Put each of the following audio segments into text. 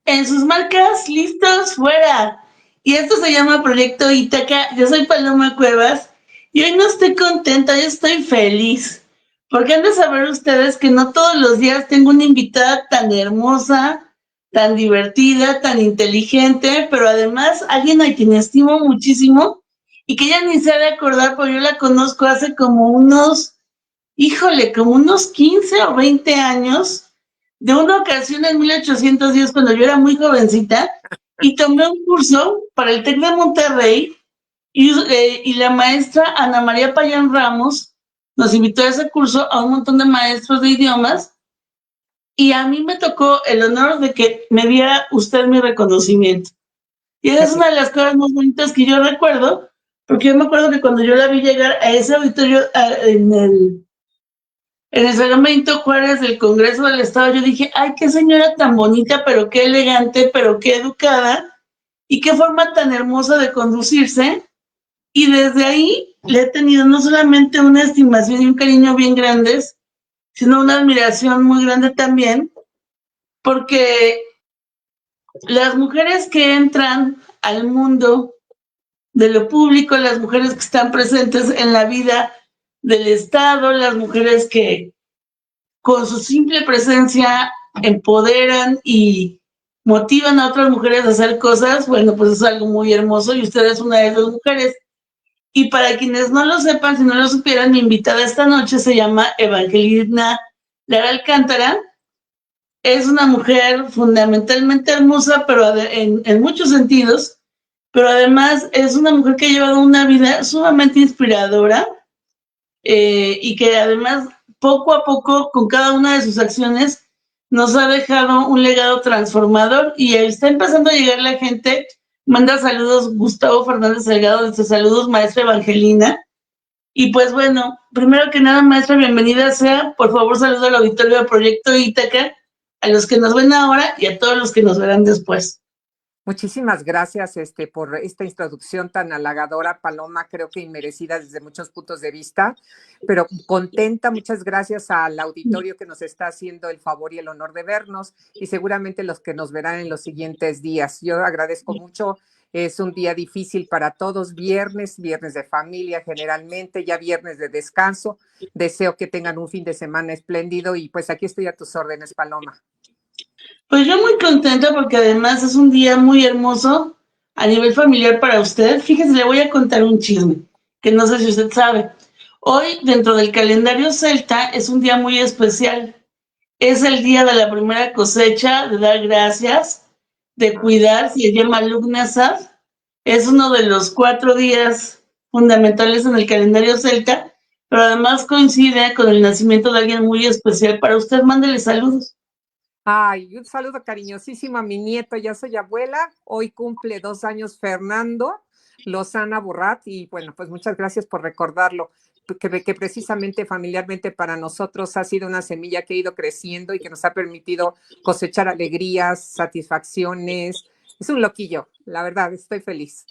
En sus marcas, listos, fuera. Y esto se llama Proyecto Ítaca. Yo soy Paloma Cuevas y hoy no estoy contenta, yo estoy feliz. Porque han de saber ustedes que no todos los días tengo una invitada tan hermosa, tan divertida, tan inteligente, pero además alguien a quien estimo muchísimo y que ya ni se ha de acordar, porque yo la conozco hace como como unos 15 o 20 años, de una ocasión en 1810, cuando yo era muy jovencita, y tomé un curso para el TEC de Monterrey, y la maestra Ana María Payán Ramos nos invitó a ese curso a un montón de maestros de idiomas, y a mí me tocó el honor de que me diera usted mi reconocimiento. Y esa es una de las cosas más bonitas que yo recuerdo, porque yo me acuerdo que cuando yo la vi llegar a ese auditorio en el Salón Benito Juárez del Congreso del Estado, yo dije, ay, qué señora tan bonita, pero qué elegante, pero qué educada, y qué forma tan hermosa de conducirse. Y desde ahí le he tenido no solamente una estimación y un cariño bien grandes, sino una admiración muy grande también, porque las mujeres que entran al mundo de lo público, las mujeres que están presentes en la vida del Estado, las mujeres que con su simple presencia empoderan y motivan a otras mujeres a hacer cosas, bueno, pues es algo muy hermoso y usted es una de esas mujeres. Y para quienes no lo sepan, si no lo supieran, mi invitada esta noche se llama Evangelina Lara Alcántara. Es una mujer fundamentalmente hermosa, pero en muchos sentidos, pero además es una mujer que ha llevado una vida sumamente inspiradora, y que además poco a poco con cada una de sus acciones nos ha dejado un legado transformador y está empezando a llegar la gente. Manda saludos Gustavo Fernández Delgado, dice saludos maestra Evangelina. Y pues bueno, primero que nada, maestra, bienvenida sea. Por favor, saludo al auditorio de Proyecto Ítaca, a los que nos ven ahora y a todos los que nos verán después. Muchísimas gracias por esta introducción tan halagadora, Paloma, creo que inmerecida desde muchos puntos de vista, pero contenta, muchas gracias al auditorio que nos está haciendo el favor y el honor de vernos y seguramente los que nos verán en los siguientes días. Yo agradezco mucho, es un día difícil para todos, viernes de familia generalmente, ya viernes de descanso, deseo que tengan un fin de semana espléndido y pues aquí estoy a tus órdenes, Paloma. Pues yo muy contenta porque además es un día muy hermoso a nivel familiar para usted. Fíjese, le voy a contar un chisme que no sé si usted sabe. Hoy, dentro del calendario celta, es un día muy especial. Es el día de la primera cosecha, de dar gracias, de cuidar, se llama Lugnasad. Es uno de los 4 días fundamentales en el calendario celta, pero además coincide con el nacimiento de alguien muy especial para usted. Mándele saludos. Ay, un saludo cariñosísimo a mi nieto, ya soy abuela, hoy cumple 2 años Fernando Lozana Burrat y bueno, pues muchas gracias por recordarlo, que precisamente familiarmente para nosotros ha sido una semilla que ha ido creciendo y que nos ha permitido cosechar alegrías, satisfacciones. Es un loquillo, la verdad, estoy feliz.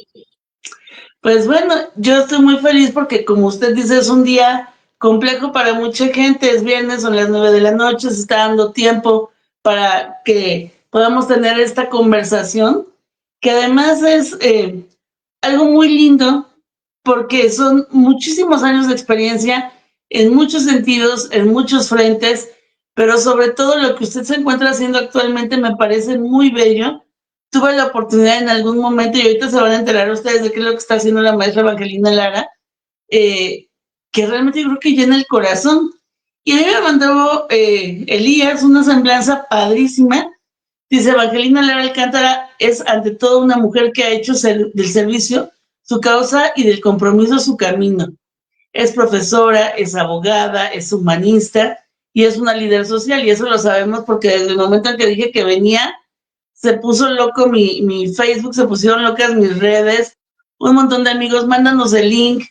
Pues bueno, yo estoy muy feliz porque como usted dice, es un día complejo para mucha gente, es viernes, son las 9 de la noche, se está dando tiempo para que podamos tener esta conversación, que además es algo muy lindo porque son muchísimos años de experiencia en muchos sentidos, en muchos frentes, pero sobre todo lo que usted se encuentra haciendo actualmente me parece muy bello. Tuve la oportunidad en algún momento, y ahorita se van a enterar ustedes de qué es lo que está haciendo la maestra Evangelina Lara, eh, que realmente yo creo que llena el corazón. Y a mí me mandó Elías una semblanza padrísima. Dice, Evangelina Lara Alcántara es ante todo una mujer que ha hecho del servicio su causa y del compromiso su camino. Es profesora, es abogada, es humanista y es una líder social. Y eso lo sabemos porque desde el momento en que dije que venía, se puso loco mi Facebook, se pusieron locas mis redes, un montón de amigos, mándanos el link.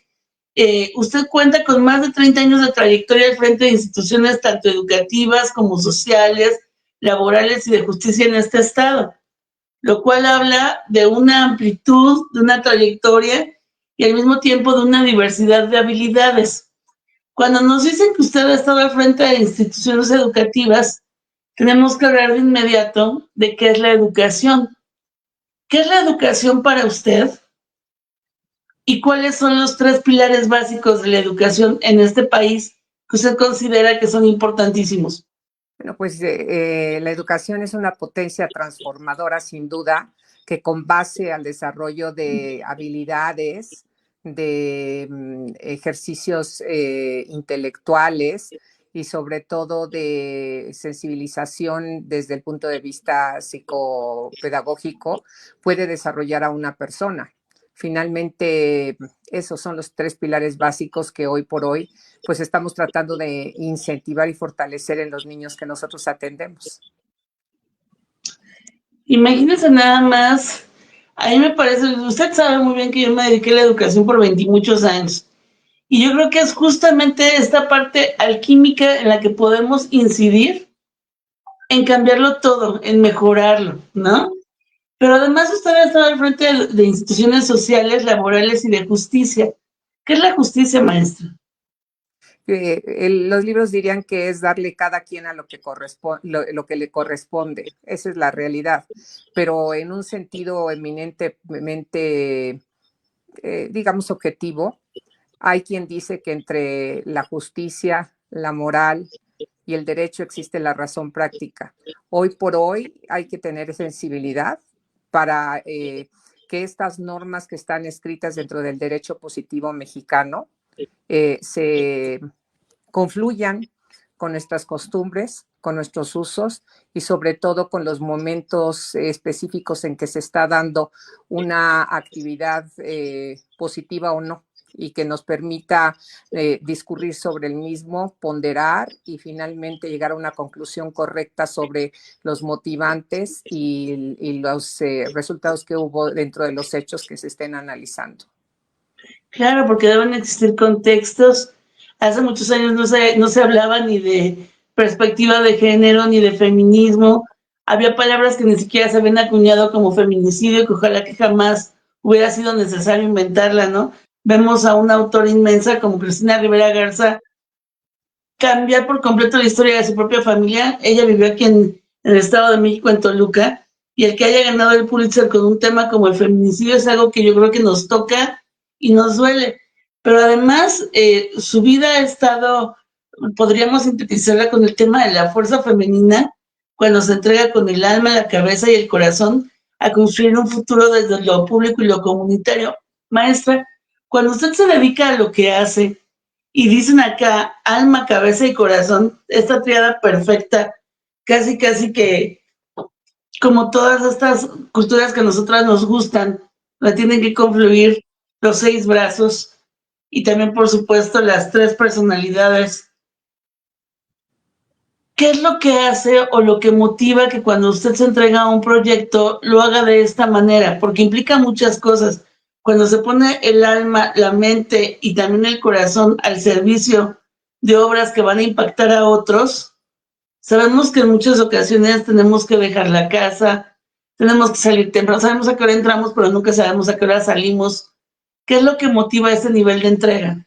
Usted cuenta con más de 30 años de trayectoria al frente de instituciones tanto educativas como sociales, laborales y de justicia en este estado, lo cual habla de una amplitud, de una trayectoria y al mismo tiempo de una diversidad de habilidades. Cuando nos dicen que usted ha estado al frente de instituciones educativas, tenemos que hablar de inmediato de qué es la educación. ¿Qué es la educación para usted? ¿Y cuáles son los 3 pilares básicos de la educación en este país que usted considera que son importantísimos? Bueno, pues la educación es una potencia transformadora, sin duda, que con base al desarrollo de habilidades, de ejercicios intelectuales y sobre todo de sensibilización desde el punto de vista psicopedagógico, puede desarrollar a una persona. Finalmente, esos son los 3 pilares básicos que hoy por hoy pues estamos tratando de incentivar y fortalecer en los niños que nosotros atendemos. Imagínese nada más, a mí me parece, usted sabe muy bien que yo me dediqué a la educación por 20 y muchos años. Y yo creo que es justamente esta parte alquímica en la que podemos incidir en cambiarlo todo, en mejorarlo, ¿no? Pero además usted ha estado al frente de instituciones sociales, laborales y de justicia. ¿Qué es la justicia, maestra? Los libros dirían que es darle cada quien a lo que lo que le corresponde. Esa es la realidad. Pero en un sentido eminentemente, digamos, objetivo, hay quien dice que entre la justicia, la moral y el derecho existe la razón práctica. Hoy por hoy hay que tener sensibilidad para que estas normas que están escritas dentro del derecho positivo mexicano se confluyan con nuestras costumbres, con nuestros usos y sobre todo con los momentos específicos en que se está dando una actividad positiva o no, y que nos permita discurrir sobre el mismo, ponderar y finalmente llegar a una conclusión correcta sobre los motivantes y los resultados que hubo dentro de los hechos que se estén analizando. Claro, porque deben existir contextos. Hace muchos años no se hablaba ni de perspectiva de género ni de feminismo. Había palabras que ni siquiera se habían acuñado como feminicidio, que ojalá que jamás hubiera sido necesario inventarla, ¿no? Vemos a una autora inmensa como Cristina Rivera Garza cambiar por completo la historia de su propia familia. Ella vivió aquí en el Estado de México, en Toluca, y el que haya ganado el Pulitzer con un tema como el feminicidio es algo que yo creo que nos toca y nos duele. Pero además, su vida ha estado, podríamos sintetizarla con el tema de la fuerza femenina, cuando se entrega con el alma, la cabeza y el corazón a construir un futuro desde lo público y lo comunitario. Maestra, cuando usted se dedica a lo que hace, y dicen acá alma, cabeza y corazón, esta triada perfecta, casi, casi que como todas estas culturas que a nosotras nos gustan, la tienen que confluir los 6 brazos y también, por supuesto, las 3 personalidades. ¿Qué es lo que hace o lo que motiva que cuando usted se entrega a un proyecto lo haga de esta manera? Porque implica muchas cosas. Cuando se pone el alma, la mente y también el corazón al servicio de obras que van a impactar a otros, sabemos que en muchas ocasiones tenemos que dejar la casa, tenemos que salir temprano, sabemos a qué hora entramos, pero nunca sabemos a qué hora salimos. ¿Qué es lo que motiva ese nivel de entrega?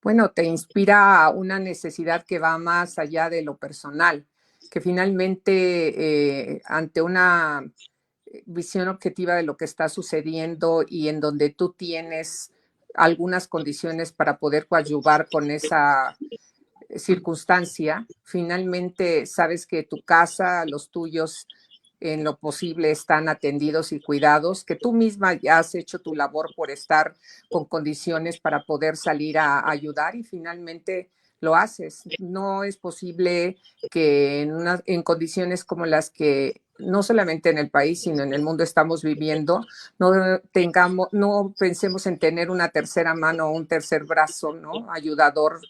Bueno, te inspira una necesidad que va más allá de lo personal, que finalmente ante una visión objetiva de lo que está sucediendo y en donde tú tienes algunas condiciones para poder coadyuvar con esa circunstancia, finalmente sabes que tu casa, los tuyos, en lo posible están atendidos y cuidados, que tú misma ya has hecho tu labor por estar con condiciones para poder salir a ayudar y finalmente lo haces. No es posible que en condiciones como las que no solamente en el país, sino en el mundo estamos viviendo, no pensemos en tener una tercera mano o un tercer brazo, ¿no? Ayudador,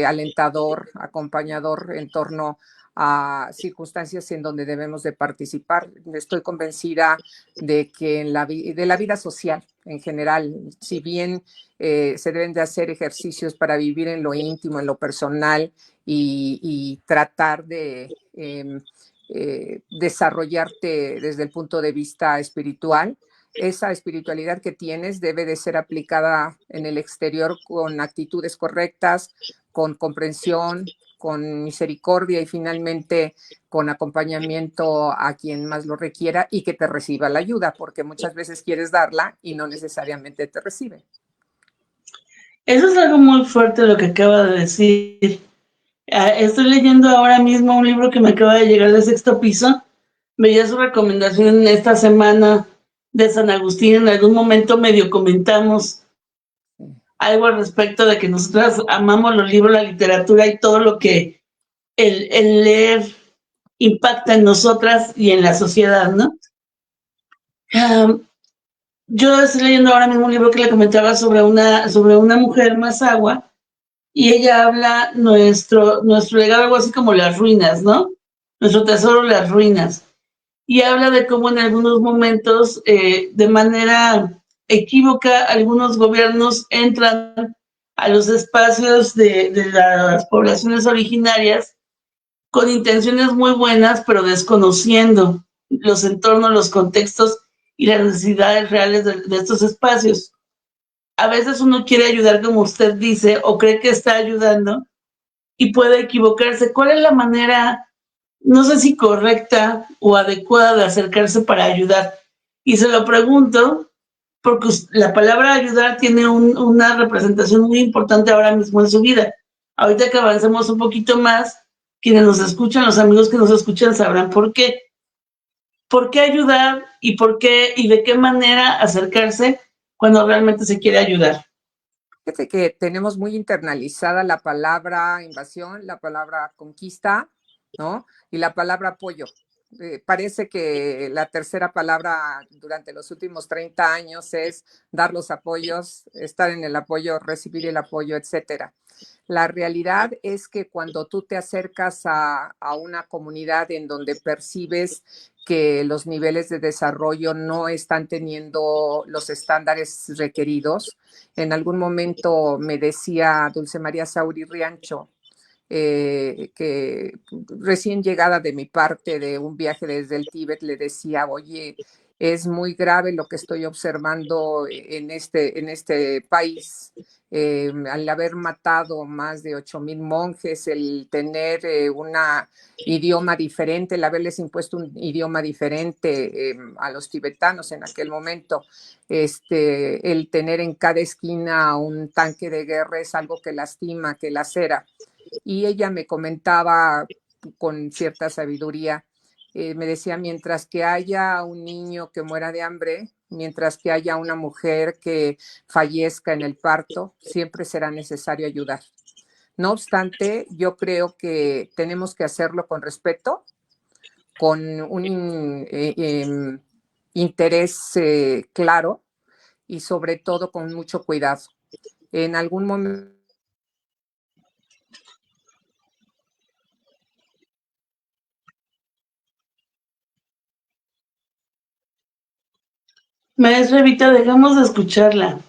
alentador, acompañador en torno a circunstancias en donde debemos de participar. Estoy convencida de que de la vida social en general, si bien se deben de hacer ejercicios para vivir en lo íntimo, en lo personal y tratar de desarrollarte desde el punto de vista espiritual, esa espiritualidad que tienes debe de ser aplicada en el exterior con actitudes correctas, con comprensión, con misericordia y finalmente con acompañamiento a quien más lo requiera y que te reciba la ayuda, porque muchas veces quieres darla y no necesariamente te recibe. Eso es algo muy fuerte lo que acaba de decir. Estoy leyendo ahora mismo un libro que me acaba de llegar de Sexto Piso. Veía su recomendación en esta semana de San Agustín. En algún momento medio comentamos algo al respecto de que nosotras amamos los libros, la literatura y todo lo que el leer impacta en nosotras y en la sociedad, ¿no? Yo estoy leyendo ahora mismo un libro que le comentaba sobre una mujer más agua y ella habla nuestro legado, algo así como las ruinas, ¿no? Nuestro tesoro, las ruinas. Y habla de cómo en algunos momentos, de manera equívoca, algunos gobiernos entran a los espacios de las poblaciones originarias con intenciones muy buenas, pero desconociendo los entornos, los contextos y las necesidades reales de estos espacios. A veces uno quiere ayudar como usted dice o cree que está ayudando y puede equivocarse. ¿Cuál es la manera, no sé si correcta o adecuada, de acercarse para ayudar? Y se lo pregunto porque la palabra ayudar tiene una representación muy importante ahora mismo en su vida. Ahorita que avancemos un poquito más, quienes nos escuchan, los amigos que nos escuchan sabrán por qué. ¿Por qué ayudar y por qué y de qué manera acercarse cuando realmente se quiere ayudar? Fíjate que tenemos muy internalizada la palabra invasión, la palabra conquista, ¿no? Y la palabra apoyo. Parece que la tercera palabra durante los últimos 30 años es dar los apoyos, estar en el apoyo, recibir el apoyo, etcétera. La realidad es que cuando tú te acercas a una comunidad en donde percibes que los niveles de desarrollo no están teniendo los estándares requeridos, en algún momento me decía Dulce María Sauri Riancho, que recién llegada de mi parte de un viaje desde el Tíbet, le decía, oye, es muy grave lo que estoy observando en este país. Al haber matado más de 8,000 monjes, el tener un idioma diferente, el haberles impuesto un idioma diferente a los tibetanos en aquel momento, el tener en cada esquina un tanque de guerra es algo que lastima, que lacera. Y ella me comentaba con cierta sabiduría, me decía, mientras que haya un niño que muera de hambre, mientras que haya una mujer que fallezca en el parto, siempre será necesario ayudar. No obstante, yo creo que tenemos que hacerlo con respeto, con un interés claro y sobre todo con mucho cuidado. En algún momento Maestra Evita, dejamos de escucharla.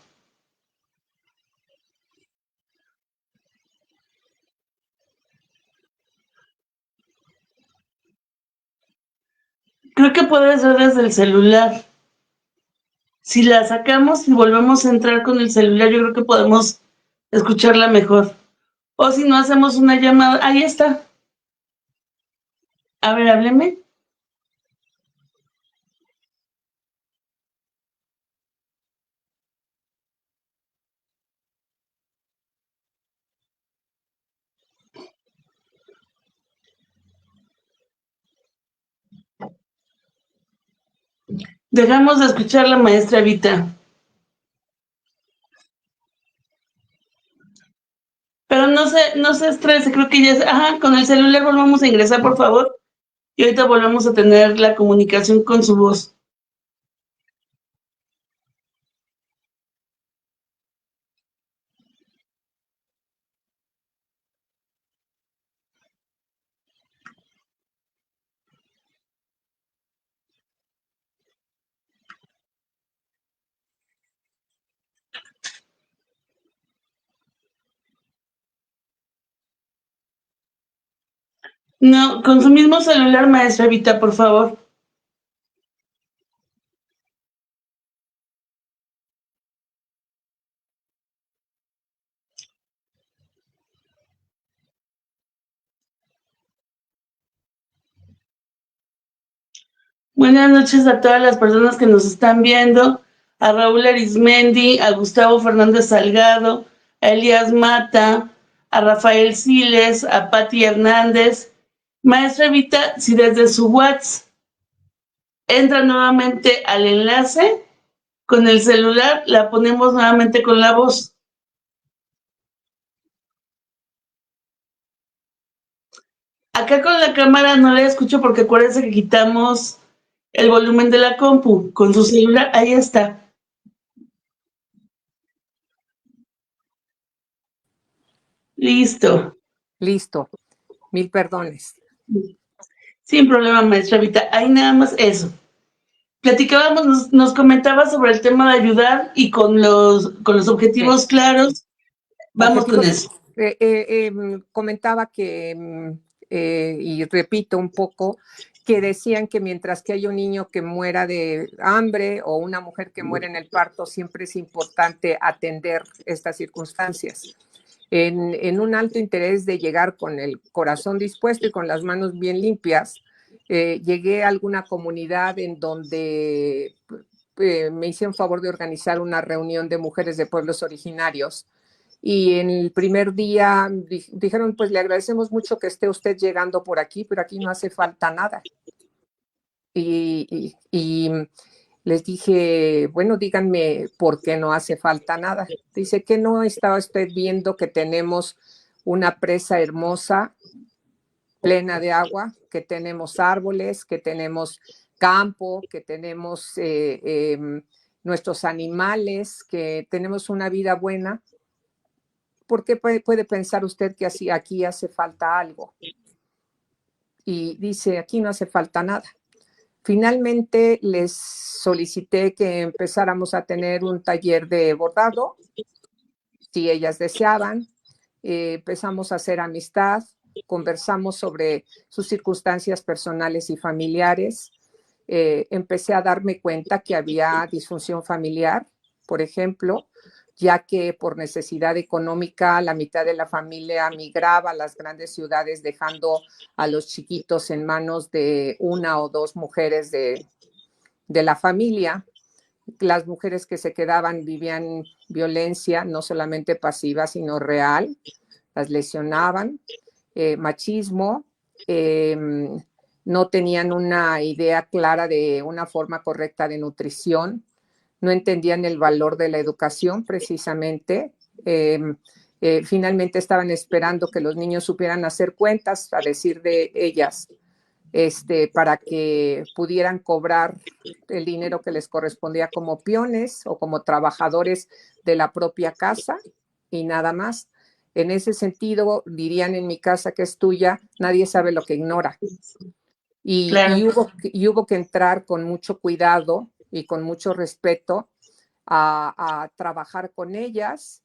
Creo que puede ser desde el celular. Si la sacamos y volvemos a entrar con el celular, yo creo que podemos escucharla mejor. O si no hacemos una llamada, ahí está. A ver, hábleme. Dejamos de escuchar la maestra Evita. Pero no se estrese, creo que ya es. Ajá, con el celular volvamos a ingresar, por favor. Y ahorita volvemos a tener la comunicación con su voz. No, con su mismo celular, maestra Evita, por favor. Buenas noches a todas las personas que nos están viendo, a Raúl Arismendi, a Gustavo Fernández Salgado, a Elías Mata, a Rafael Siles, a Patti Hernández. Maestra Evita, si desde su WhatsApp entra nuevamente al enlace, con el celular la ponemos nuevamente con la voz. Acá con la cámara no la escucho porque acuérdense que quitamos el volumen de la compu. Con su celular, ahí está. Listo. Listo. Mil perdones. Sin problema, maestra Vita. Ahí nada más eso. Platicábamos, nos comentaba sobre el tema de ayudar y con los objetivos claros. Vamos con eso. Comentaba que, y repito un poco, que decían que mientras que hay un niño que muera de hambre o una mujer que muere en el parto, siempre es importante atender estas circunstancias. En un alto interés de llegar con el corazón dispuesto y con las manos bien limpias, llegué a alguna comunidad en donde me hicieron favor de organizar una reunión de mujeres de pueblos originarios. Y en el primer día dijeron, pues le agradecemos mucho que esté usted llegando por aquí, pero aquí no hace falta nada. Y les dije, bueno, díganme por qué no hace falta nada. Dice que no estaba usted viendo que tenemos una presa hermosa, plena de agua, que tenemos árboles, que tenemos campo, que tenemos nuestros animales, que tenemos una vida buena. ¿Por qué puede pensar usted que así aquí hace falta algo? Y dice, aquí no hace falta nada. Finalmente les solicité que empezáramos a tener un taller de bordado, si ellas deseaban. Empezamos a hacer amistad, conversamos sobre sus circunstancias personales y familiares. Empecé a darme cuenta que había disfunción familiar, por ejemplo, ya que por necesidad económica la mitad de la familia migraba a las grandes ciudades dejando a los chiquitos en manos de una o dos mujeres de la familia. Las mujeres que se quedaban vivían violencia, no solamente pasiva, sino real, las lesionaban, machismo, no tenían una idea clara de una forma correcta de nutrición, no entendían el valor de la educación precisamente. Finalmente estaban esperando que los niños supieran hacer cuentas, a decir de ellas, para que pudieran cobrar el dinero que les correspondía como peones o como trabajadores de la propia casa y nada más. En ese sentido, dirían en mi casa que es tuya, nadie sabe lo que ignora. Claro. Y hubo que entrar con mucho cuidado y con mucho respeto a trabajar con ellas,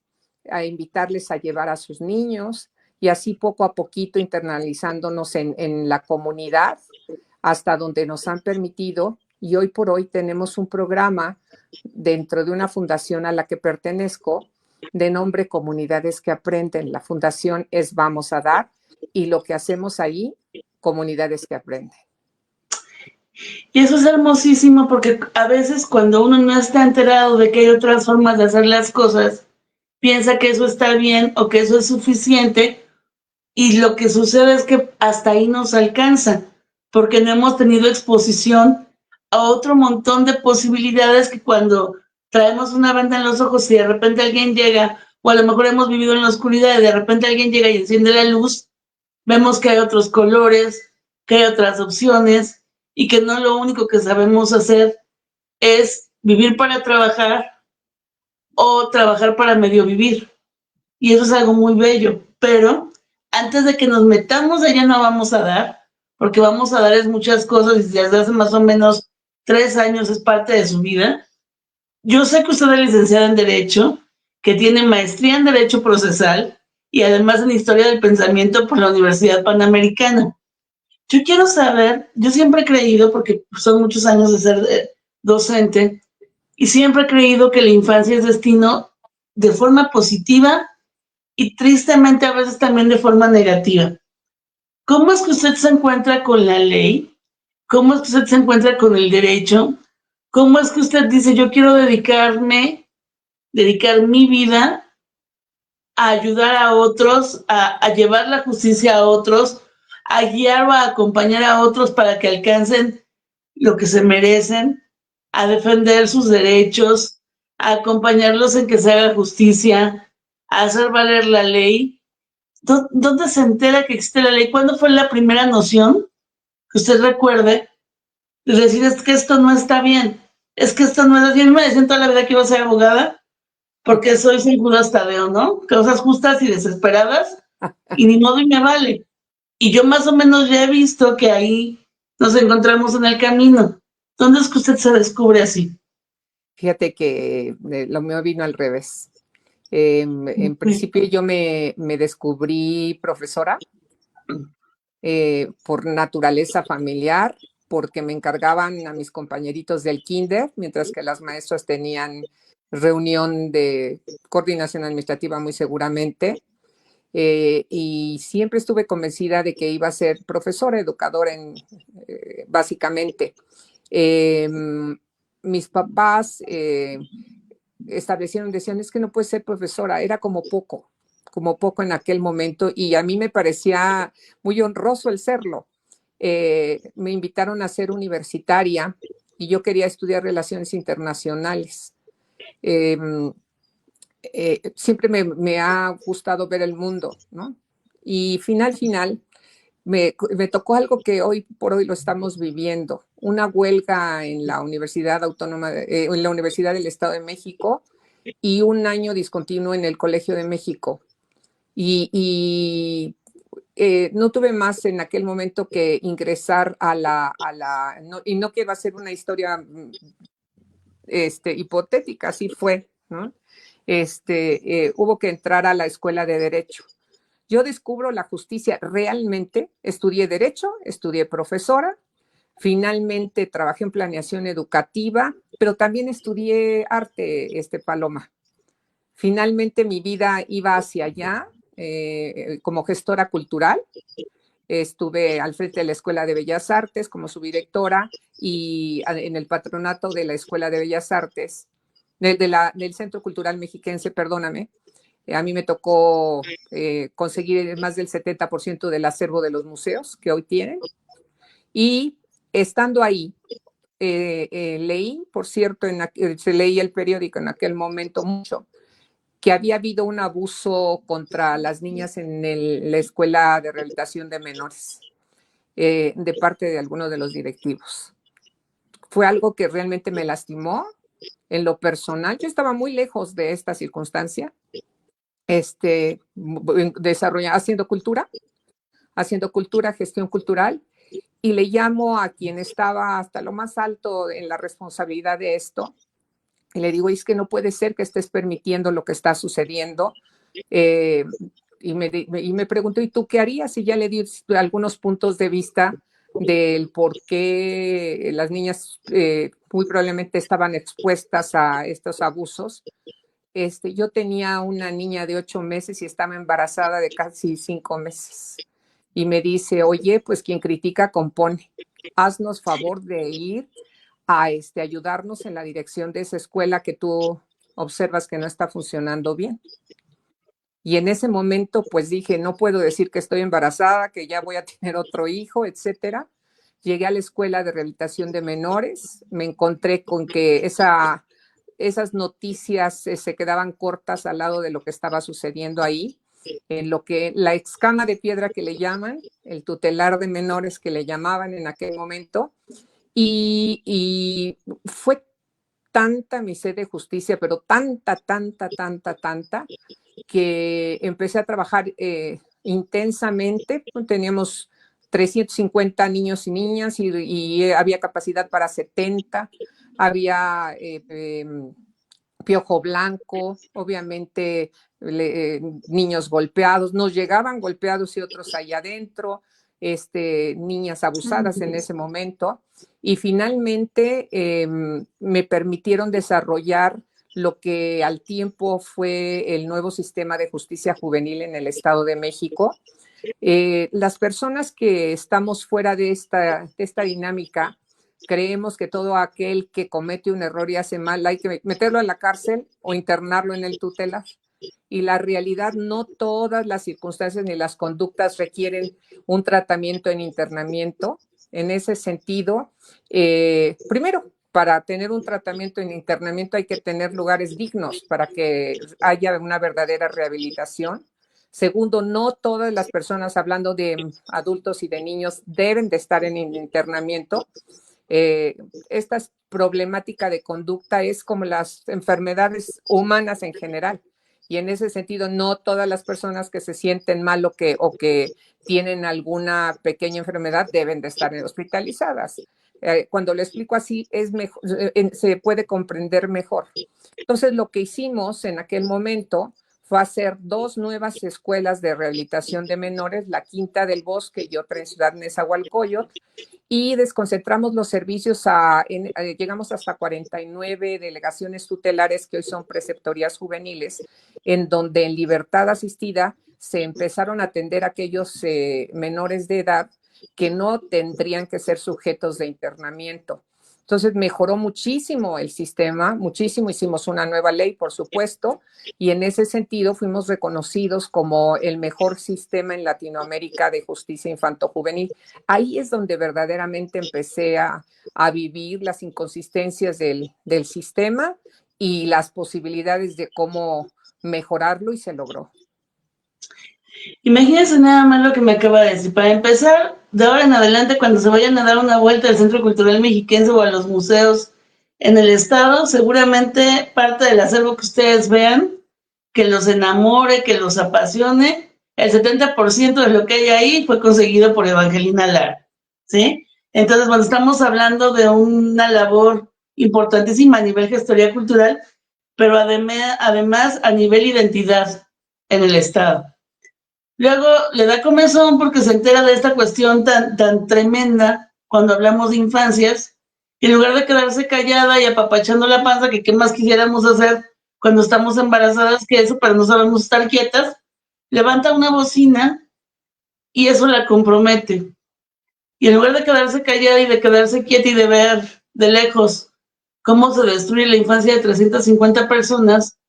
a invitarles a llevar a sus niños y así poco a poquito internalizándonos en la comunidad hasta donde nos han permitido. Y hoy por hoy tenemos un programa dentro de una fundación a la que pertenezco de nombre Comunidades que Aprenden. La fundación es Vamos a Dar y lo que hacemos ahí, Comunidades que Aprenden. Y eso es hermosísimo porque a veces cuando uno no está enterado de que hay otras formas de hacer las cosas, piensa que eso está bien o que eso es suficiente y lo que sucede es que hasta ahí nos alcanza porque no hemos tenido exposición a otro montón de posibilidades que cuando traemos una venda en los ojos y de repente alguien llega, o a lo mejor hemos vivido en la oscuridad y de repente alguien llega y enciende la luz, vemos que hay otros colores, que hay otras opciones y que no lo único que sabemos hacer es vivir para trabajar o trabajar para medio vivir. Y eso es algo muy bello, pero antes de que nos metamos allá no vamos a dar, porque vamos a dar es muchas cosas y desde hace más o menos 3 años es parte de su vida. Yo sé que usted es licenciada en Derecho, que tiene maestría en Derecho Procesal y además en Historia del Pensamiento por la Universidad Panamericana. Yo quiero saber, yo siempre he creído, porque son muchos años de ser docente, y siempre he creído que la infancia es destino de forma positiva y tristemente a veces también de forma negativa. ¿Cómo es que usted se encuentra con la ley ¿Cómo es que usted se encuentra con el derecho? ¿Cómo es que usted dice, yo quiero dedicar mi vida a ayudar a otros, a llevar la justicia a otros, a guiar o a acompañar a otros para que alcancen lo que se merecen, a defender sus derechos, a acompañarlos en que se haga justicia, a hacer valer la ley? ¿Dónde se entera que existe la ley? ¿Cuándo fue la primera noción que usted recuerde de decir, es que esto no está bien? Es que esto no es bien. Me decían toda la vida que iba a ser abogada porque soy sin Judas Tadeo, ¿no? Causas justas y desesperadas, y ni modo y me vale. Y yo más o menos ya he visto que ahí nos encontramos en el camino. ¿Dónde es que usted se descubre así? Fíjate que lo mío vino al revés. En principio yo me descubrí profesora por naturaleza familiar, porque me encargaban a mis compañeritos del kinder, mientras que las maestras tenían reunión de coordinación administrativa muy seguramente. Y siempre estuve convencida de que iba a ser profesora, educadora básicamente. Mis papás establecieron, decían, es que no puedes ser profesora, era como poco en aquel momento, y a mí me parecía muy honroso el serlo. Me invitaron a ser universitaria y yo quería estudiar relaciones internacionales. Siempre me ha gustado ver el mundo, ¿no? Y final, me tocó algo que hoy por hoy lo estamos viviendo, una huelga en la Universidad Autónoma, en la Universidad del Estado de México, y un año discontinuo en el Colegio de México. Y no tuve más en aquel momento que ingresar no, y no quiero hacer una historia hipotética, así fue, ¿no? Hubo que entrar a la escuela de Derecho. Yo descubro la justicia realmente, estudié Derecho, estudié profesora, finalmente trabajé en planeación educativa, pero también estudié arte, Paloma. Finalmente mi vida iba hacia allá como gestora cultural. Estuve al frente de la Escuela de Bellas Artes como subdirectora y en el patronato de la Escuela de Bellas Artes, del Centro Cultural Mexiquense, perdóname. A mí me tocó conseguir más del 70% del acervo de los museos que hoy tienen. Y estando ahí, leí, por cierto, se leía el periódico en aquel momento mucho, que había habido un abuso contra las niñas en la Escuela de Rehabilitación de Menores de parte de algunos de los directivos. Fue algo que realmente me lastimó en lo personal. Yo estaba muy lejos de esta circunstancia, haciendo cultura, gestión cultural, y le llamo a quien estaba hasta lo más alto en la responsabilidad de esto, y le digo, es que no puede ser que estés permitiendo lo que está sucediendo. Y me preguntó, ¿y tú qué harías? Y ya le di algunos puntos de vista del por qué las niñas muy probablemente estaban expuestas a estos abusos. Yo tenía una niña de 8 meses y estaba embarazada de casi 5 meses. Y me dice, oye, pues quien critica compone. Haznos favor de ir a ayudarnos en la dirección de esa escuela que tú observas que no está funcionando bien. Y en ese momento, pues dije, no puedo decir que estoy embarazada, que ya voy a tener otro hijo, etcétera. Llegué a la Escuela de Rehabilitación de Menores, me encontré con que esas noticias se quedaban cortas al lado de lo que estaba sucediendo ahí, en lo que la excama de piedra que le llaman, el tutelar de menores que le llamaban en aquel momento, y fue tanta mi sed de justicia, pero tanta, que empecé a trabajar intensamente. Teníamos 350 niños y niñas y había capacidad para 70. Había piojo blanco, obviamente niños golpeados, nos llegaban golpeados y otros ahí adentro, niñas abusadas en ese momento. Y finalmente me permitieron desarrollar lo que al tiempo fue el nuevo sistema de justicia juvenil en el Estado de México, Las personas que estamos fuera de esta dinámica, creemos que todo aquel que comete un error y hace mal hay que meterlo a la cárcel o internarlo en el tutelar. Y la realidad, no todas las circunstancias ni las conductas requieren un tratamiento en internamiento. En ese sentido, primero, para tener un tratamiento en internamiento hay que tener lugares dignos para que haya una verdadera rehabilitación. Segundo, no todas las personas, hablando de adultos y de niños, deben de estar en internamiento. Esta problemática de conducta es como las enfermedades humanas en general. Y en ese sentido, no todas las personas que se sienten mal o que tienen alguna pequeña enfermedad deben de estar hospitalizadas. Cuando lo explico así, es mejor, se puede comprender mejor. Entonces, lo que hicimos en aquel momento fue hacer 2 nuevas escuelas de rehabilitación de menores, la Quinta del Bosque y otra en Ciudad Nezahualcóyotl, y desconcentramos los servicios llegamos hasta 49 delegaciones tutelares que hoy son preceptorías juveniles, en donde en libertad asistida se empezaron a atender a aquellos menores de edad que no tendrían que ser sujetos de internamiento. Entonces mejoró muchísimo el sistema, muchísimo. Hicimos una nueva ley, por supuesto, y en ese sentido fuimos reconocidos como el mejor sistema en Latinoamérica de justicia infanto-juvenil. Ahí es donde verdaderamente empecé a vivir las inconsistencias del sistema y las posibilidades de cómo mejorarlo, y se logró. Imagínense nada más lo que me acaba de decir. Para empezar, de ahora en adelante, cuando se vayan a dar una vuelta al Centro Cultural Mexiquense o a los museos en el estado, seguramente parte del acervo que ustedes vean, que los enamore, que los apasione, el 70% de lo que hay ahí fue conseguido por Evangelina Lara, ¿sí? Entonces, cuando estamos hablando de una labor importantísima a nivel gestoría cultural, pero además a nivel identidad en el estado. Luego le da comezón porque se entera de esta cuestión tan tremenda cuando hablamos de infancias, y en lugar de quedarse callada y apapachando la panza, que qué más quisiéramos hacer cuando estamos embarazadas que eso, pero no sabemos estar quietas, levanta una bocina y eso la compromete. Y en lugar de quedarse callada y de quedarse quieta y de ver de lejos cómo se destruye la infancia de 350 personas,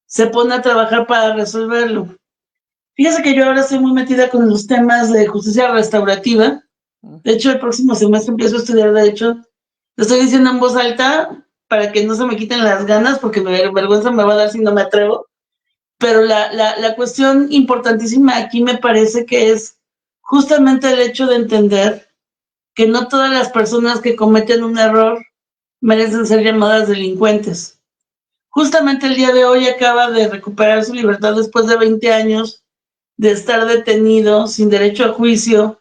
se pone a trabajar para resolverlo. Fíjese que yo ahora estoy muy metida con los temas de justicia restaurativa. De hecho, el próximo semestre empiezo a estudiar Derecho. Lo estoy diciendo en voz alta para que no se me quiten las ganas, porque vergüenza me va a dar si no me atrevo. Pero la cuestión importantísima aquí me parece que es justamente el hecho de entender que no todas las personas que cometen un error merecen ser llamadas delincuentes. Justamente el día de hoy acaba de recuperar su libertad después de 20 años de estar detenido sin derecho a juicio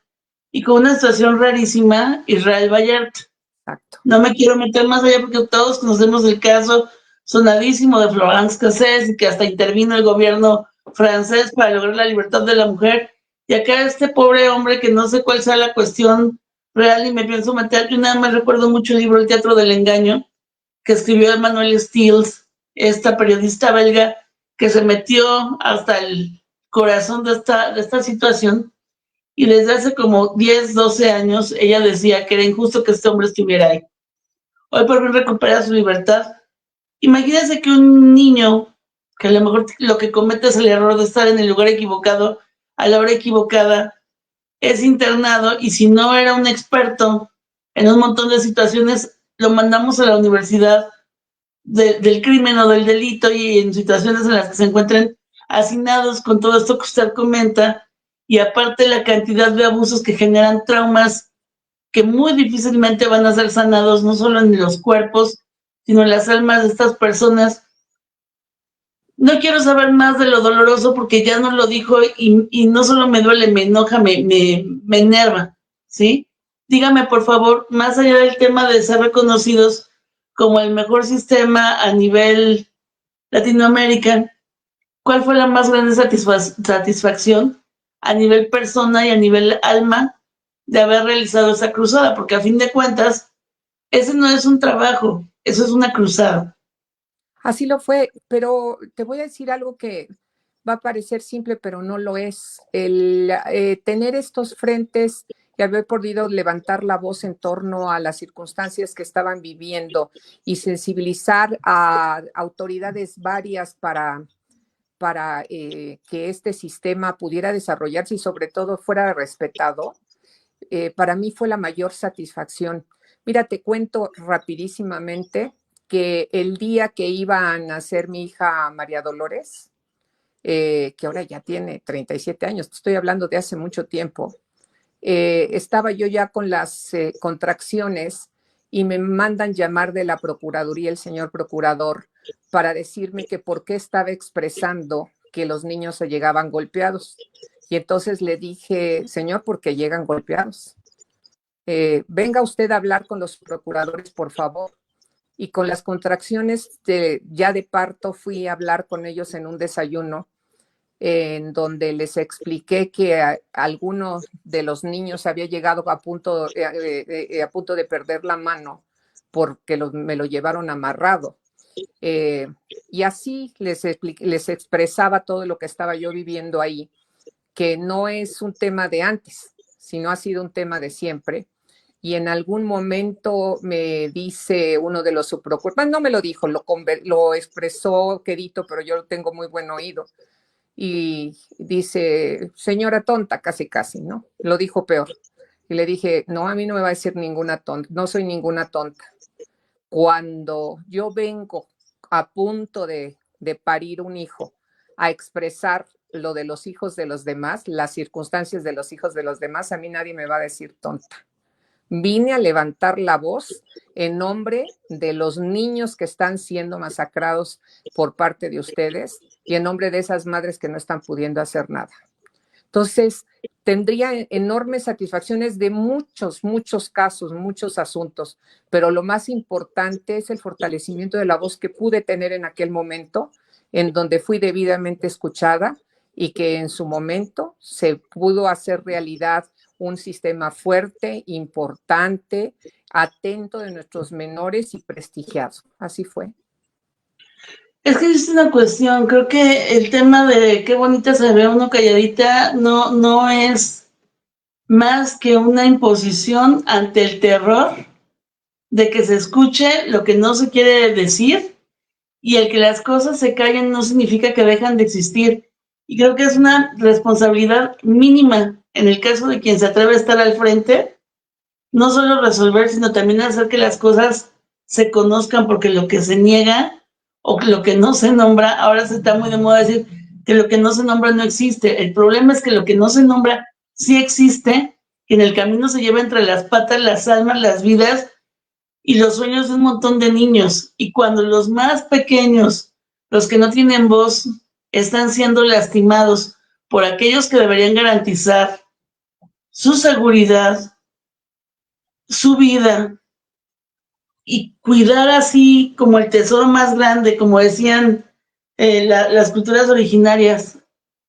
y con una situación rarísima, Israel Vallarta. Exacto. No me quiero meter más allá porque todos conocemos el caso sonadísimo de Florence Cassés y que hasta intervino el gobierno francés para lograr la libertad de la mujer. Y acá este pobre hombre que no sé cuál sea la cuestión real y me pienso meter, yo nada más recuerdo mucho el libro El Teatro del Engaño, que escribió Emmanuel Stills, esta periodista belga que se metió hasta el corazón de esta situación, y desde hace como 10, 12 años ella decía que era injusto que este hombre estuviera ahí. Hoy por fin recupera su libertad. Imagínense que un niño, que a lo mejor lo que comete es el error de estar en el lugar equivocado, a la hora equivocada, es internado, y si no era un experto en un montón de situaciones, lo mandamos a la universidad del crimen o del delito, y en situaciones en las que se encuentren hacinados con todo esto que usted comenta, y aparte la cantidad de abusos que generan traumas que muy difícilmente van a ser sanados, no solo en los cuerpos, sino en las almas de estas personas. No quiero saber más de lo doloroso porque ya nos lo dijo, y no solo me duele, me enoja, me enerva, ¿sí? Dígame, por favor, más allá del tema de ser reconocidos como el mejor sistema a nivel Latinoamérica, ¿cuál fue la más grande satisfacción a nivel persona y a nivel alma de haber realizado esa cruzada? Porque a fin de cuentas, ese no es un trabajo, eso es una cruzada. Así lo fue, pero te voy a decir algo que va a parecer simple, pero no lo es. El tener estos frentes y haber podido levantar la voz en torno a las circunstancias que estaban viviendo y sensibilizar a autoridades varias para que este sistema pudiera desarrollarse y sobre todo fuera respetado, para mí fue la mayor satisfacción. Mira, te cuento rapidísimamente que el día que iba a nacer mi hija María Dolores, que ahora ya tiene 37 años, te estoy hablando de hace mucho tiempo, estaba yo ya con las contracciones y me mandan llamar de la Procuraduría el señor procurador para decirme que por qué estaba expresando que los niños se llegaban golpeados. Y entonces le dije, señor, ¿por qué llegan golpeados? Venga usted a hablar con los procuradores, por favor. Y con las contracciones ya de parto fui a hablar con ellos en un desayuno en donde les expliqué que alguno de los niños había llegado a punto de perder la mano porque me lo llevaron amarrado. Y así les expresaba todo lo que estaba yo viviendo ahí, que no es un tema de antes, sino ha sido un tema de siempre. Y en algún momento me dice uno de los subprocuradores, no me lo dijo, lo expresó quedito, pero yo tengo muy buen oído. Y dice, señora tonta, casi, ¿no? Lo dijo peor. Y le dije, no, a mí no me va a decir ninguna tonta, no soy ninguna tonta. Cuando yo vengo a punto de parir un hijo, a expresar lo de los hijos de los demás, las circunstancias de los hijos de los demás, a mí nadie me va a decir tonta. Vine a levantar la voz en nombre de los niños que están siendo masacrados por parte de ustedes y en nombre de esas madres que no están pudiendo hacer nada. Entonces, tendría enormes satisfacciones de muchos casos, muchos asuntos, pero lo más importante es el fortalecimiento de la voz que pude tener en aquel momento, en donde fui debidamente escuchada y que en su momento se pudo hacer realidad un sistema fuerte, importante, atento de nuestros menores y prestigiado. Así fue. Es que es una cuestión, creo que el tema de qué bonita se ve uno calladita no es más que una imposición ante el terror de que se escuche lo que no se quiere decir, y el que las cosas se callen no significa que dejan de existir. Y creo que es una responsabilidad mínima en el caso de quien se atreve a estar al frente, no solo resolver, sino también hacer que las cosas se conozcan, porque lo que se niega o lo que no se nombra, ahora se está muy de moda decir que lo que no se nombra no existe. El problema es que lo que no se nombra sí existe, que en el camino se lleva entre las patas las almas, las vidas y los sueños de un montón de niños. Y cuando los más pequeños, los que no tienen voz, están siendo lastimados por aquellos que deberían garantizar su seguridad, su vida, y cuidar así como el tesoro más grande, como decían las culturas originarias,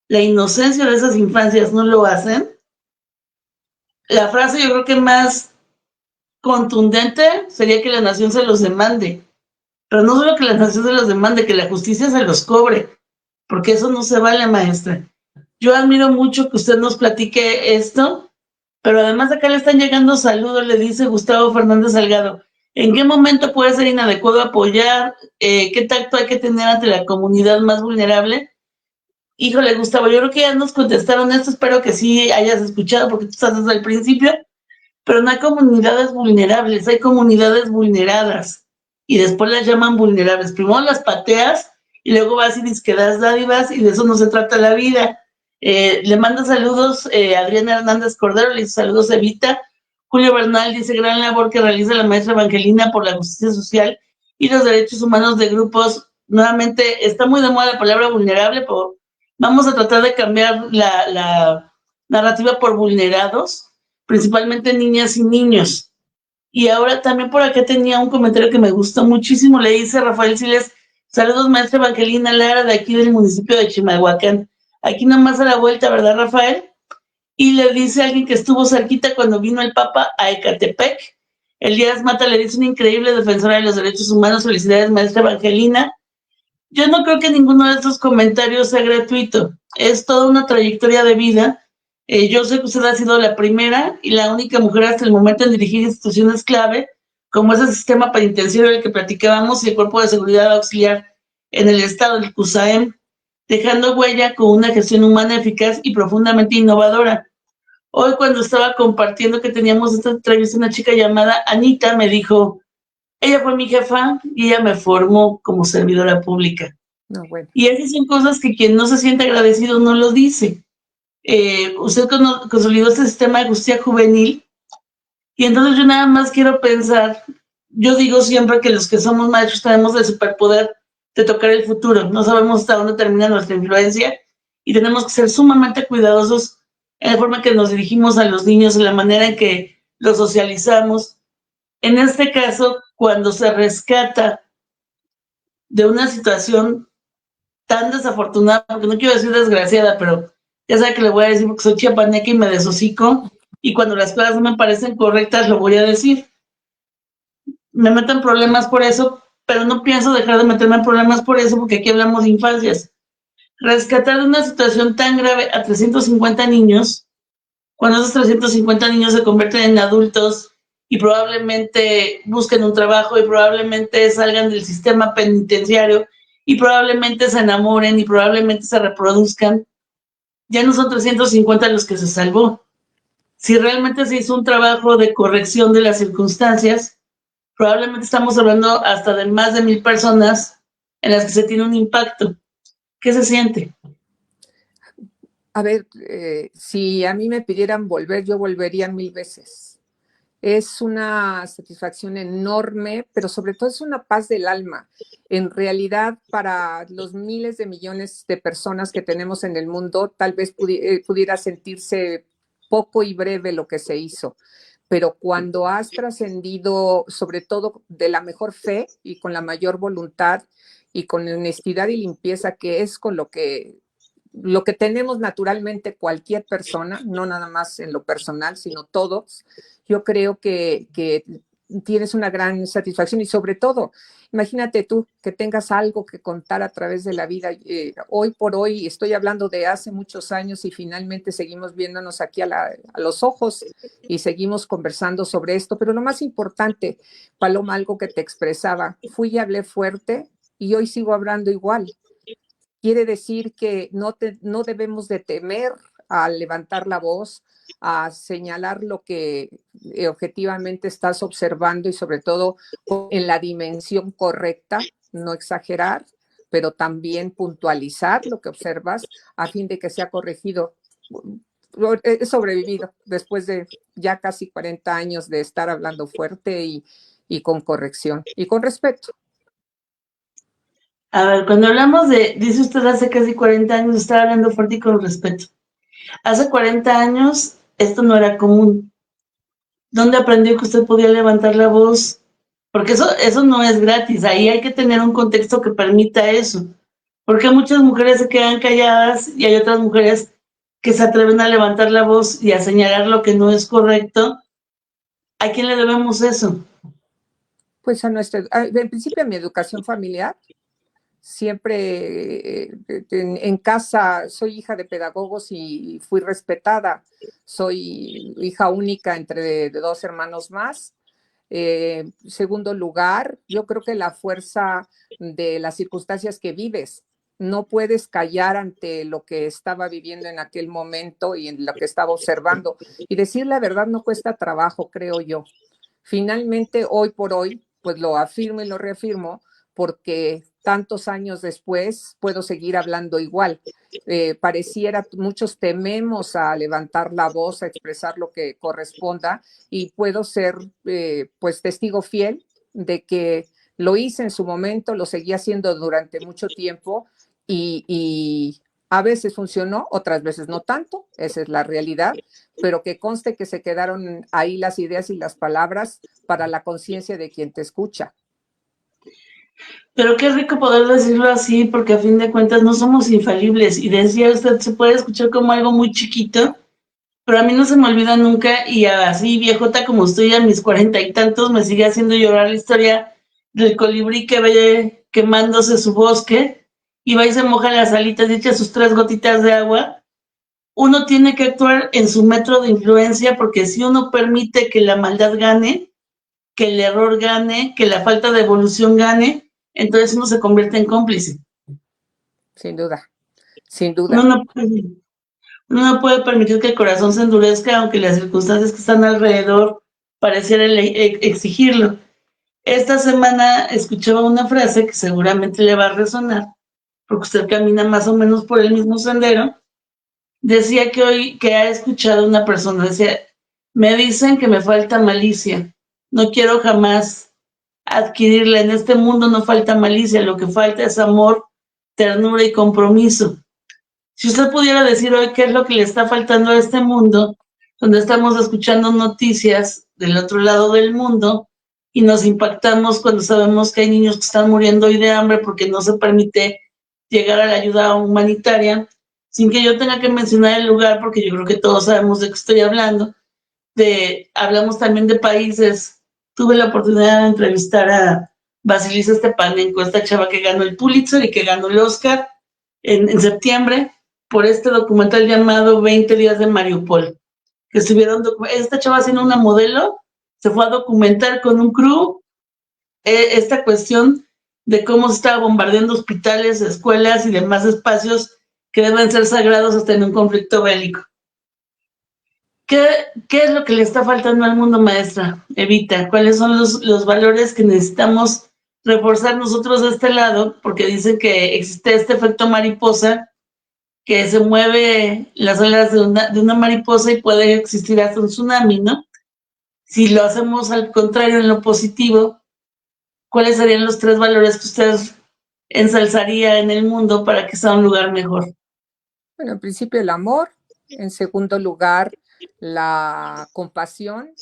la inocencia de esas infancias, no lo hacen. La frase yo creo que más contundente sería que la nación se los demande, pero no solo que la nación se los demande, que la justicia se los cobre, porque eso no se vale, maestra. Yo admiro mucho que usted nos platique esto, pero además acá le están llegando saludos, le dice Gustavo Fernández Salgado. ¿En qué momento puede ser inadecuado apoyar? ¿Qué tacto hay que tener ante la comunidad más vulnerable? Híjole, Gustavo, yo creo que ya nos contestaron esto, espero que sí hayas escuchado, porque tú estás desde el principio, pero no hay comunidades vulnerables, hay comunidades vulneradas, y después las llaman vulnerables. Primero las pateas, y luego vas y dices que das dádivas, y de eso no se trata la vida. Le manda saludos Adriana Hernández Cordero, le dice saludos Evita. Julio Bernal dice gran labor que realiza la maestra Evangelina por la justicia social y los derechos humanos de grupos. Nuevamente, está muy de moda la palabra vulnerable, pero vamos a tratar de cambiar la narrativa por vulnerados, principalmente niñas y niños. Y ahora también por acá tenía un comentario que me gustó muchísimo, le dice Rafael Siles, saludos maestra Evangelina Lara de aquí del municipio de Chimalhuacán. Aquí nomás a la vuelta, ¿verdad, Rafael? Y le dice a alguien que estuvo cerquita cuando vino el Papa a Ecatepec. Elías Mata le dice una increíble defensora de los derechos humanos. Felicidades, maestra Evangelina. yo no creo que ninguno de estos comentarios sea gratuito. Es toda una trayectoria de vida. Yo sé que usted ha sido la primera y la única mujer hasta el momento en dirigir instituciones clave, como ese sistema penitenciario del que platicábamos y el Cuerpo de Seguridad Auxiliar en el Estado, el CUSAEM, dejando huella con una gestión humana eficaz y profundamente innovadora. Hoy, cuando estaba compartiendo que teníamos esta entrevista, una chica llamada Anita me dijo, ella fue mi jefa y ella me formó como servidora pública. No, bueno. Y esas son cosas que quien no se siente agradecido no lo dice. Usted consolidó este sistema de justicia juvenil y entonces yo nada más quiero pensar, yo digo siempre que los que somos maestros tenemos el superpoder de tocar el futuro, no sabemos hasta dónde termina nuestra influencia y tenemos que ser sumamente cuidadosos en la forma en que nos dirigimos a los niños, en la manera en que los socializamos. En este caso, cuando se rescata de una situación tan desafortunada, porque no quiero decir desgraciada, pero ya sabe que le voy a decir porque soy chiapaneca y me deshocico, y cuando las cosas no me parecen correctas lo voy a decir. Me meto en problemas por eso, pero no pienso dejar de meterme en problemas por eso, porque aquí hablamos de infancias. Rescatar de una situación tan grave a 350 niños, cuando esos 350 niños se convierten en adultos y probablemente busquen un trabajo y probablemente salgan del sistema penitenciario y probablemente se enamoren y probablemente se reproduzcan, ya no son 350 los que se salvó. Si realmente se hizo un trabajo de corrección de las circunstancias, probablemente estamos hablando hasta de más de 1,000 personas en las que se tiene un impacto. ¿Qué se siente? A ver, si a mí me pidieran volver, yo volvería 1000 veces. Es una satisfacción enorme, pero sobre todo es una paz del alma. En realidad, para los miles de millones de personas que tenemos en el mundo, tal vez pudiera sentirse poco y breve lo que se hizo. Pero cuando has trascendido, sobre todo de la mejor fe y con la mayor voluntad y con honestidad y limpieza, que es con lo que tenemos naturalmente cualquier persona, no nada más en lo personal, sino todos, yo creo que tienes una gran satisfacción y sobre todo, imagínate tú que tengas algo que contar a través de la vida. Hoy por hoy estoy hablando de hace muchos años y finalmente seguimos viéndonos aquí a los ojos y seguimos conversando sobre esto, pero lo más importante, Paloma, algo que te expresaba, fui y hablé fuerte y hoy sigo hablando igual. Quiere decir que no debemos de temer a levantar la voz, a señalar lo que objetivamente estás observando y sobre todo en la dimensión correcta, no exagerar, pero también puntualizar lo que observas a fin de que sea corregido. He sobrevivido después de ya casi 40 años de estar hablando fuerte y con corrección y con respeto. A ver, cuando hablamos dice usted hace casi 40 años, estaba hablando fuerte y con respeto. Hace 40 años esto no era común. ¿Dónde aprendió que usted podía levantar la voz? Porque eso no es gratis, ahí hay que tener un contexto que permita eso. Porque muchas mujeres se quedan calladas y hay otras mujeres que se atreven a levantar la voz y a señalar lo que no es correcto. ¿A quién le debemos eso? Pues en principio a mi educación familiar. Siempre en casa soy hija de pedagogos y fui respetada. Soy hija única entre de 2 hermanos más. Segundo lugar, yo creo que la fuerza de las circunstancias que vives. No puedes callar ante lo que estaba viviendo en aquel momento y en lo que estaba observando. Y decir la verdad no cuesta trabajo, creo yo. Finalmente, hoy por hoy, pues lo afirmo y lo reafirmo, porque tantos años después puedo seguir hablando igual. Pareciera, muchos tememos a levantar la voz, a expresar lo que corresponda y puedo ser pues testigo fiel de que lo hice en su momento, lo seguí haciendo durante mucho tiempo y a veces funcionó, otras veces no tanto, esa es la realidad, pero que conste que se quedaron ahí las ideas y las palabras para la conciencia de quien te escucha. Pero qué rico poder decirlo así, porque a fin de cuentas no somos infalibles. Y decía usted, se puede escuchar como algo muy chiquito, pero a mí no se me olvida nunca, y así viejota como estoy a mis 40 y tantos, me sigue haciendo llorar la historia del colibrí que ve quemándose su bosque, y va y se moja las alitas y echa sus 3 gotitas de agua. Uno tiene que actuar en su metro de influencia, porque si uno permite que la maldad gane, que el error gane, que la falta de evolución gane, entonces uno se convierte en cómplice. Sin duda, sin duda. Uno no puede, uno no puede permitir que el corazón se endurezca, aunque las circunstancias que están alrededor parecieran exigirlo. Esta semana escuchaba una frase que seguramente le va a resonar, porque usted camina más o menos por el mismo sendero. Decía que hoy, que ha escuchado una persona, decía, me dicen que me falta malicia, no quiero jamás adquirirla, en este mundo no falta malicia, lo que falta es amor, ternura y compromiso. Si usted pudiera decir hoy qué es lo que le está faltando a este mundo, donde estamos escuchando noticias del otro lado del mundo y nos impactamos cuando sabemos que hay niños que están muriendo hoy de hambre porque no se permite llegar a la ayuda humanitaria, sin que yo tenga que mencionar el lugar, porque yo creo que todos sabemos de qué estoy hablando. Hablamos también de países. Tuve la oportunidad de entrevistar a Basilisa Stepanenko, esta chava que ganó el Pulitzer y que ganó el Oscar en septiembre por este documental llamado 20 días de Mariupol, que estuvieron, esta chava siendo una modelo, se fue a documentar con un crew esta cuestión de cómo se estaba bombardeando hospitales, escuelas y demás espacios que deben ser sagrados hasta en un conflicto bélico. ¿Qué es lo que le está faltando al mundo, maestra Evita? ¿Cuáles son los valores que necesitamos reforzar nosotros de este lado? Porque dicen que existe este efecto mariposa, que se mueve las alas de una mariposa y puede existir hasta un tsunami, ¿no? Si lo hacemos al contrario, en lo positivo, ¿cuáles serían los 3 valores que usted ensalzaría en el mundo para que sea un lugar mejor? Bueno, en principio el amor, en segundo lugar la compasión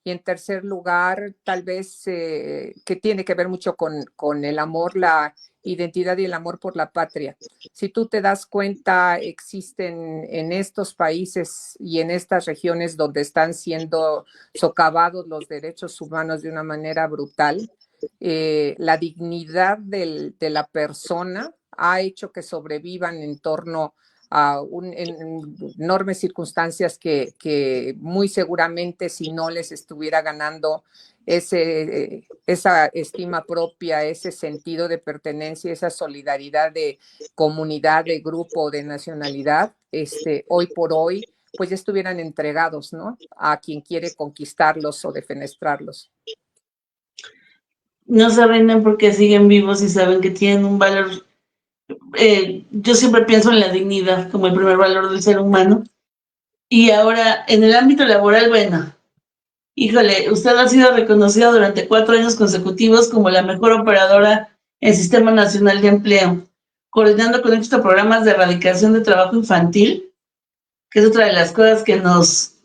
y en tercer lugar tal vez que tiene que ver mucho con el amor, la identidad y el amor por la patria. Si tú te das cuenta, existen en estos países y en estas regiones donde están siendo socavados los derechos humanos de una manera brutal, la dignidad de la persona ha hecho que sobrevivan en torno a en enormes circunstancias que muy seguramente si no les estuviera ganando esa estima propia, ese sentido de pertenencia, esa solidaridad de comunidad, de grupo, de nacionalidad, hoy por hoy, pues ya estuvieran entregados, ¿no? A quien quiere conquistarlos o defenestrarlos. No saben por qué siguen vivos y saben que tienen un valor. Yo siempre pienso en la dignidad como el primer valor del ser humano. Y ahora, en el ámbito laboral, bueno, híjole, usted ha sido reconocida durante 4 años consecutivos como la mejor operadora en Sistema Nacional de Empleo, coordinando con éxito programas de erradicación de trabajo infantil, que es otra de las cosas que nos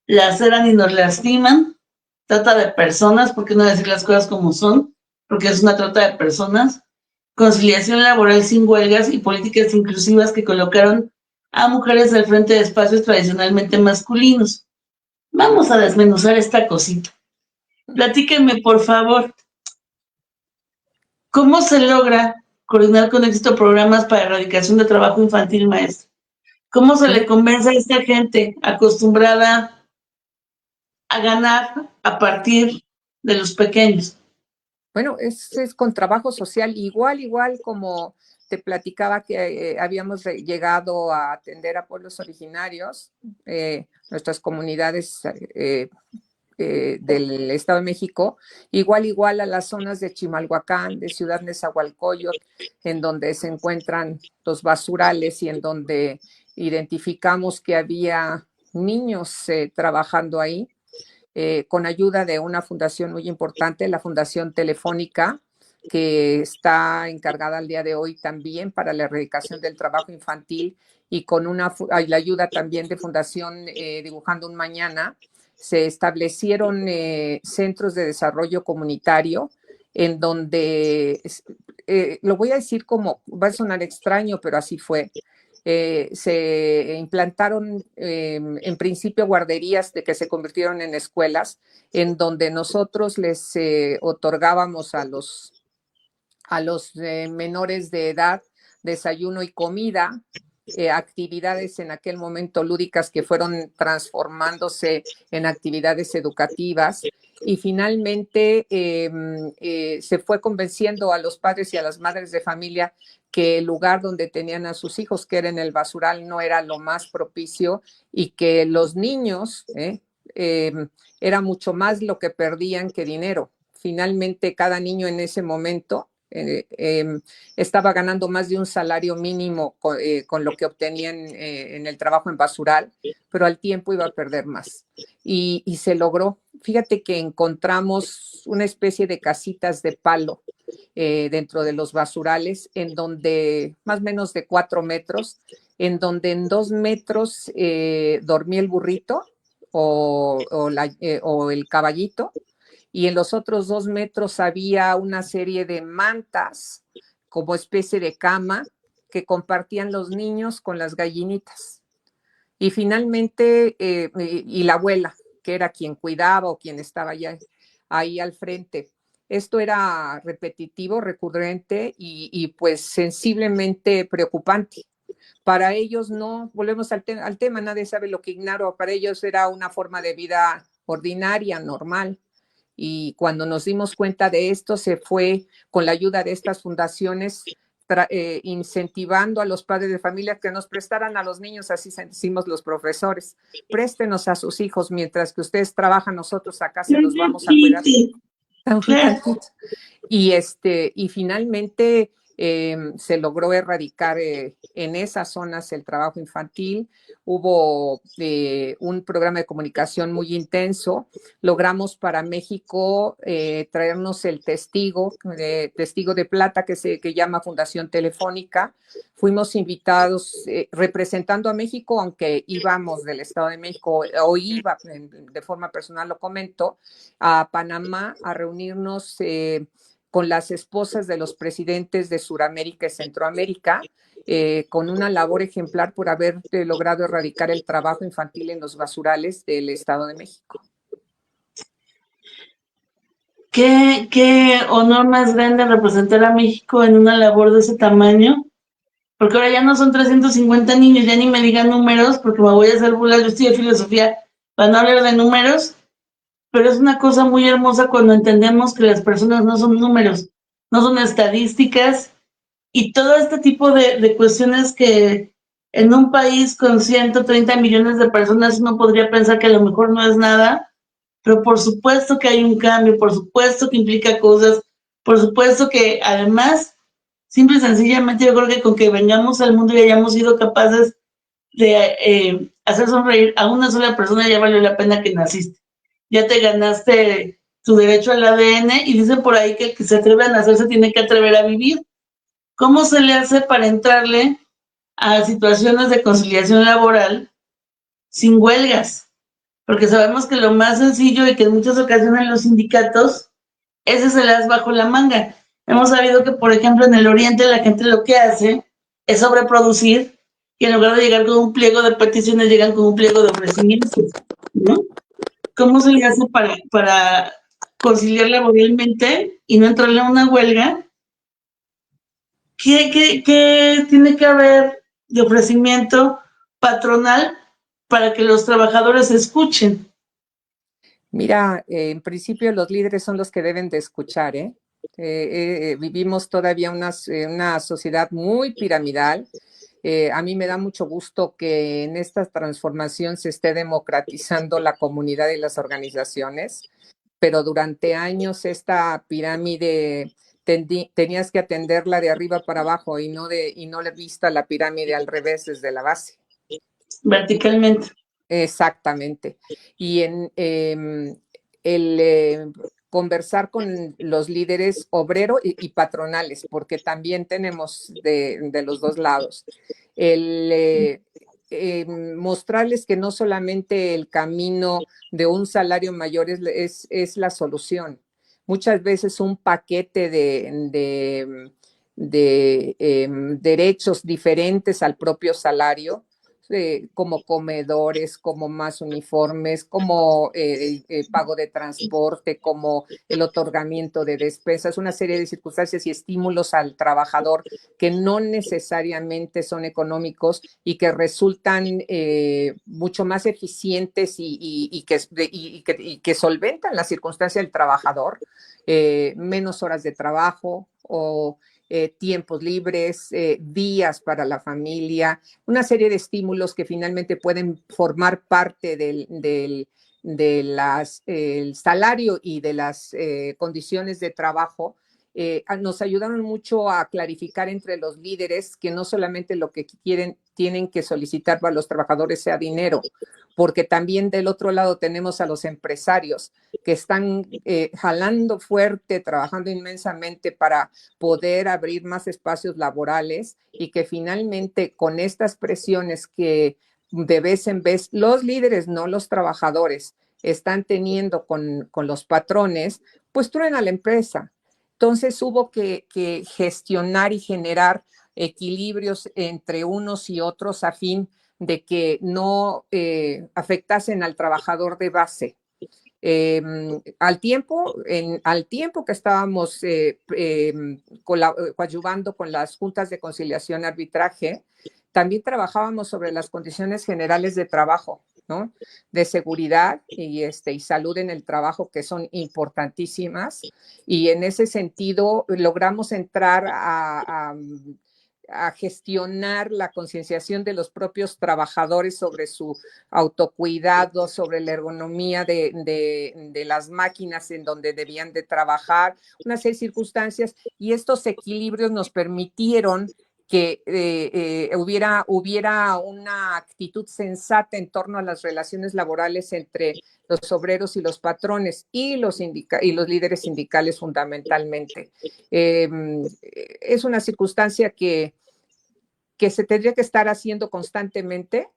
laceran y nos lastiman. Trata de personas, ¿por qué no decir las cosas como son? Porque es una trata de personas. Conciliación laboral sin huelgas y políticas inclusivas que colocaron a mujeres al frente de espacios tradicionalmente masculinos. Vamos a desmenuzar esta cosita. Platíquenme, por favor, ¿cómo se logra coordinar con éxito programas para erradicación de trabajo infantil, maestro? ¿Cómo se le convence a esta gente acostumbrada a ganar a partir de los pequeños? Bueno, es con trabajo social, igual como te platicaba que habíamos llegado a atender a pueblos originarios, nuestras comunidades del Estado de México, igual a las zonas de Chimalhuacán, de Ciudad Nezahualcóyotl, en donde se encuentran los basurales y en donde identificamos que había niños trabajando ahí. Con ayuda de una fundación muy importante, la Fundación Telefónica, que está encargada al día de hoy también para la erradicación del trabajo infantil y con la ayuda también de Fundación Dibujando un Mañana, se establecieron centros de desarrollo comunitario en donde, lo voy a decir como, va a sonar extraño, pero así fue. Se implantaron en principio guarderías de que se convirtieron en escuelas, en donde nosotros les otorgábamos a los menores de edad desayuno y comida, actividades en aquel momento lúdicas que fueron transformándose en actividades educativas y finalmente se fue convenciendo a los padres y a las madres de familia que el lugar donde tenían a sus hijos, que era en el basural, no era lo más propicio y que los niños era mucho más lo que perdían que dinero. Finalmente, cada niño en ese momento estaba ganando más de un salario mínimo con lo que obtenían en el trabajo en basural, pero al tiempo iba a perder más. Y se logró. Fíjate que encontramos una especie de casitas de palo dentro de los basurales, en donde más o menos de 4 metros, en donde en 2 metros dormía el burrito o el caballito, y en los otros 2 metros había una serie de mantas como especie de cama que compartían los niños con las gallinitas. Y finalmente, y la abuela, que era quien cuidaba o quien estaba ahí al frente. Esto era repetitivo, recurrente y pues sensiblemente preocupante. Para ellos no, volvemos al tema, nadie sabe lo que ignoro, para ellos era una forma de vida ordinaria, normal. Y cuando nos dimos cuenta de esto, se fue con la ayuda de estas fundaciones incentivando a los padres de familia que nos prestaran a los niños, así decimos los profesores, préstenos a sus hijos mientras que ustedes trabajan, nosotros acá se los vamos a cuidar. Y finalmente se logró erradicar en esas zonas el trabajo infantil. Hubo un programa de comunicación muy intenso. Logramos para México traernos el testigo de plata que llama Fundación Telefónica. Fuimos invitados representando a México, aunque íbamos del Estado de México, o iba de forma personal, lo comento, a Panamá a reunirnos con las esposas de los presidentes de Sudamérica y Centroamérica, con una labor ejemplar por haber logrado erradicar el trabajo infantil en los basurales del Estado de México. Qué honor más grande representar a México en una labor de ese tamaño, porque ahora ya no son 350 niños, ya ni me digan números, porque me voy a hacer burlas, yo estudio filosofía para no hablar de números, pero es una cosa muy hermosa cuando entendemos que las personas no son números, no son estadísticas, y todo este tipo de cuestiones que en un país con 130 millones de personas uno podría pensar que a lo mejor no es nada, pero por supuesto que hay un cambio, por supuesto que implica cosas, por supuesto que además, simple y sencillamente yo creo que con que vengamos al mundo y hayamos sido capaces de hacer sonreír a una sola persona, ya valió la pena que naciste. Ya te ganaste tu derecho al ADN y dicen por ahí que el que se atreve a nacer se tiene que atrever a vivir. ¿Cómo se le hace para entrarle a situaciones de conciliación laboral sin huelgas? Porque sabemos que lo más sencillo y que en muchas ocasiones los sindicatos, ese se las bajo la manga. Hemos sabido que, por ejemplo, en el Oriente la gente lo que hace es sobreproducir y en lugar de llegar con un pliego de peticiones, llegan con un pliego de ofrecimientos, ¿no? ¿Cómo se le hace para conciliar laboralmente y no entrarle a una huelga? ¿Qué tiene que haber de ofrecimiento patronal para que los trabajadores escuchen? Mira, en principio los líderes son los que deben de escuchar, ¿eh? Vivimos todavía una sociedad muy piramidal. A mí me da mucho gusto que en esta transformación se esté democratizando la comunidad y las organizaciones, pero durante años esta pirámide tenías que atenderla de arriba para abajo y no le vista la pirámide al revés desde la base. Verticalmente. Exactamente. Y en el conversar con los líderes obrero y patronales, porque también tenemos de los dos lados. El mostrarles que no solamente el camino de un salario mayor es la solución. Muchas veces un paquete de derechos diferentes al propio salario como comedores, como más uniformes, como pago de transporte, como el otorgamiento de despensas, una serie de circunstancias y estímulos al trabajador que no necesariamente son económicos y que resultan mucho más eficientes y que solventan la circunstancia del trabajador, menos horas de trabajo o tiempos libres, días para la familia, una serie de estímulos que finalmente pueden formar parte el salario y de las condiciones de trabajo. Nos ayudaron mucho a clarificar entre los líderes que no solamente lo que tienen que solicitar para los trabajadores sea dinero, porque también del otro lado tenemos a los empresarios que están jalando fuerte, trabajando inmensamente para poder abrir más espacios laborales y que finalmente con estas presiones que de vez en vez los líderes, no los trabajadores, están teniendo con los patrones, pues truena la empresa. Entonces hubo que gestionar y generar equilibrios entre unos y otros a fin de que no afectasen al trabajador de base. Al tiempo que estábamos coadyuvando con las juntas de conciliación y arbitraje, también trabajábamos sobre las condiciones generales de trabajo, ¿no? De seguridad y salud en el trabajo, que son importantísimas. Y en ese sentido logramos entrar a gestionar la concienciación de los propios trabajadores sobre su autocuidado, sobre la ergonomía de las máquinas en donde debían de trabajar, una serie de circunstancias, y estos equilibrios nos permitieron que hubiera una actitud sensata en torno a las relaciones laborales entre los obreros y los patrones y los líderes sindicales fundamentalmente. Es una circunstancia que se tendría que estar haciendo constantemente,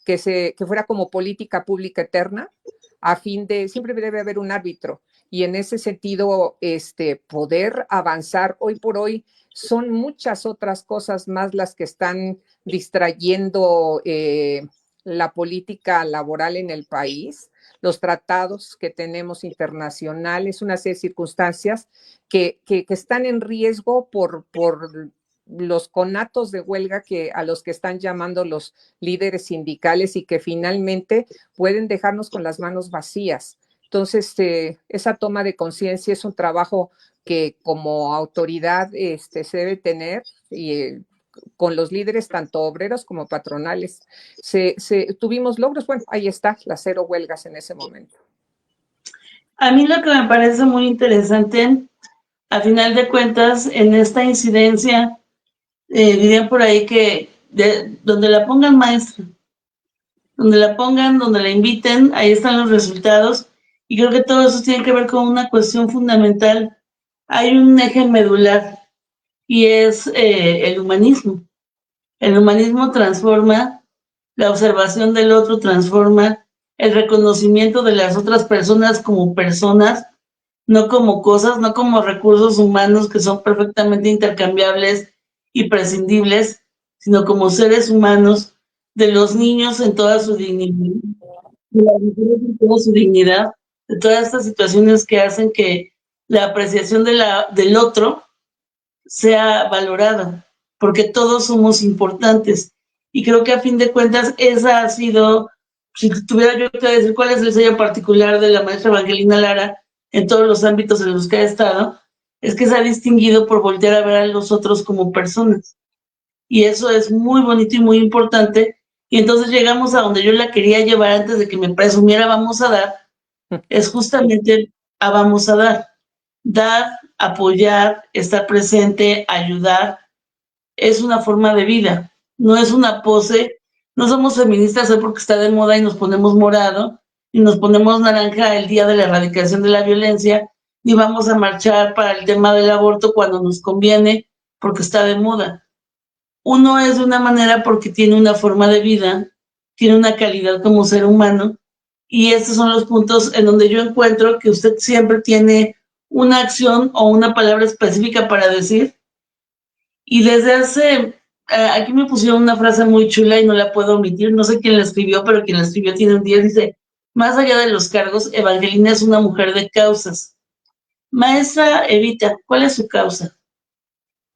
que fuera como política pública eterna, a fin de, siempre debe haber un árbitro, y en ese sentido, poder avanzar. Hoy por hoy son muchas otras cosas más las que están distrayendo la política laboral en el país, los tratados que tenemos internacionales, una serie de circunstancias que están en riesgo por los conatos de huelga a los que están llamando los líderes sindicales, y que finalmente pueden dejarnos con las manos vacías. Entonces, esa toma de conciencia es un trabajo que como autoridad se debe tener, y con los líderes, tanto obreros como patronales. Tuvimos logros, bueno, ahí está, las 0 huelgas en ese momento. A mí lo que me parece muy interesante, a final de cuentas, en esta incidencia, dirían por ahí que donde la pongan maestra, donde la pongan, donde la inviten, ahí están los resultados. Y creo que todo eso tiene que ver con una cuestión fundamental. Hay un eje medular y es el humanismo. El humanismo transforma, la observación del otro transforma, el reconocimiento de las otras personas como personas, no como cosas, no como recursos humanos que son perfectamente intercambiables y prescindibles, sino como seres humanos, de los niños en toda su dignidad, de las mujeres en toda su dignidad, de todas estas situaciones que hacen que la apreciación del otro sea valorada, porque todos somos importantes. Y creo que a fin de cuentas esa ha sido, si tuviera yo que decir cuál es el sello particular de la maestra Evangelina Lara en todos los ámbitos en los que ha estado, es que se ha distinguido por voltear a ver a los otros como personas. Y eso es muy bonito y muy importante. Y entonces llegamos a donde yo la quería llevar antes de que me presumiera vamos a dar, es justamente a vamos a dar. Dar, apoyar, estar presente, ayudar, es una forma de vida, no es una pose. No somos feministas hoy porque está de moda y nos ponemos morado y nos ponemos naranja el día de la erradicación de la violencia, ni vamos a marchar para el tema del aborto cuando nos conviene porque está de moda. Uno es de una manera porque tiene una forma de vida, tiene una calidad como ser humano, y estos son los puntos en donde yo encuentro que usted siempre tiene una acción o una palabra específica para decir. Y desde hace aquí me pusieron una frase muy chula y no la puedo omitir. No sé quién la escribió, pero quien la escribió tiene un día. Dice, más allá de los cargos, Evangelina es una mujer de causas. Maestra Evita, ¿cuál es su causa?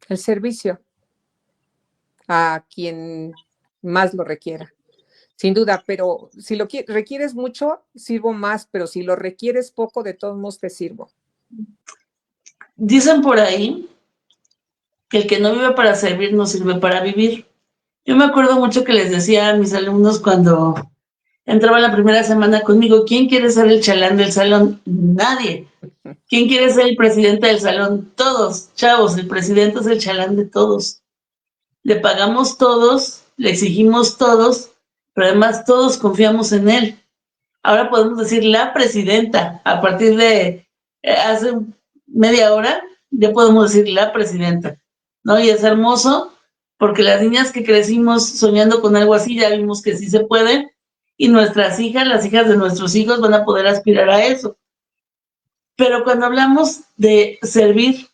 El servicio a quien más lo requiera. Sin duda, pero si lo requieres mucho, sirvo más, pero si lo requieres poco, de todos modos te sirvo. Dicen por ahí que el que no vive para servir no sirve para vivir. Yo me acuerdo mucho que les decía a mis alumnos cuando entraba la primera semana conmigo, ¿quién quiere ser el chalán del salón? Nadie. ¿Quién quiere ser el presidente del salón? Todos, chavos, el presidente es el chalán de todos. Le pagamos todos, le exigimos todos, pero además todos confiamos en él. Ahora podemos decir la presidenta. A partir de hace media hora ya podemos decir la presidenta, ¿no? Y es hermoso porque las niñas que crecimos soñando con algo así ya vimos que sí se puede y nuestras hijas, las hijas de nuestros hijos van a poder aspirar a eso. Pero cuando hablamos de servir,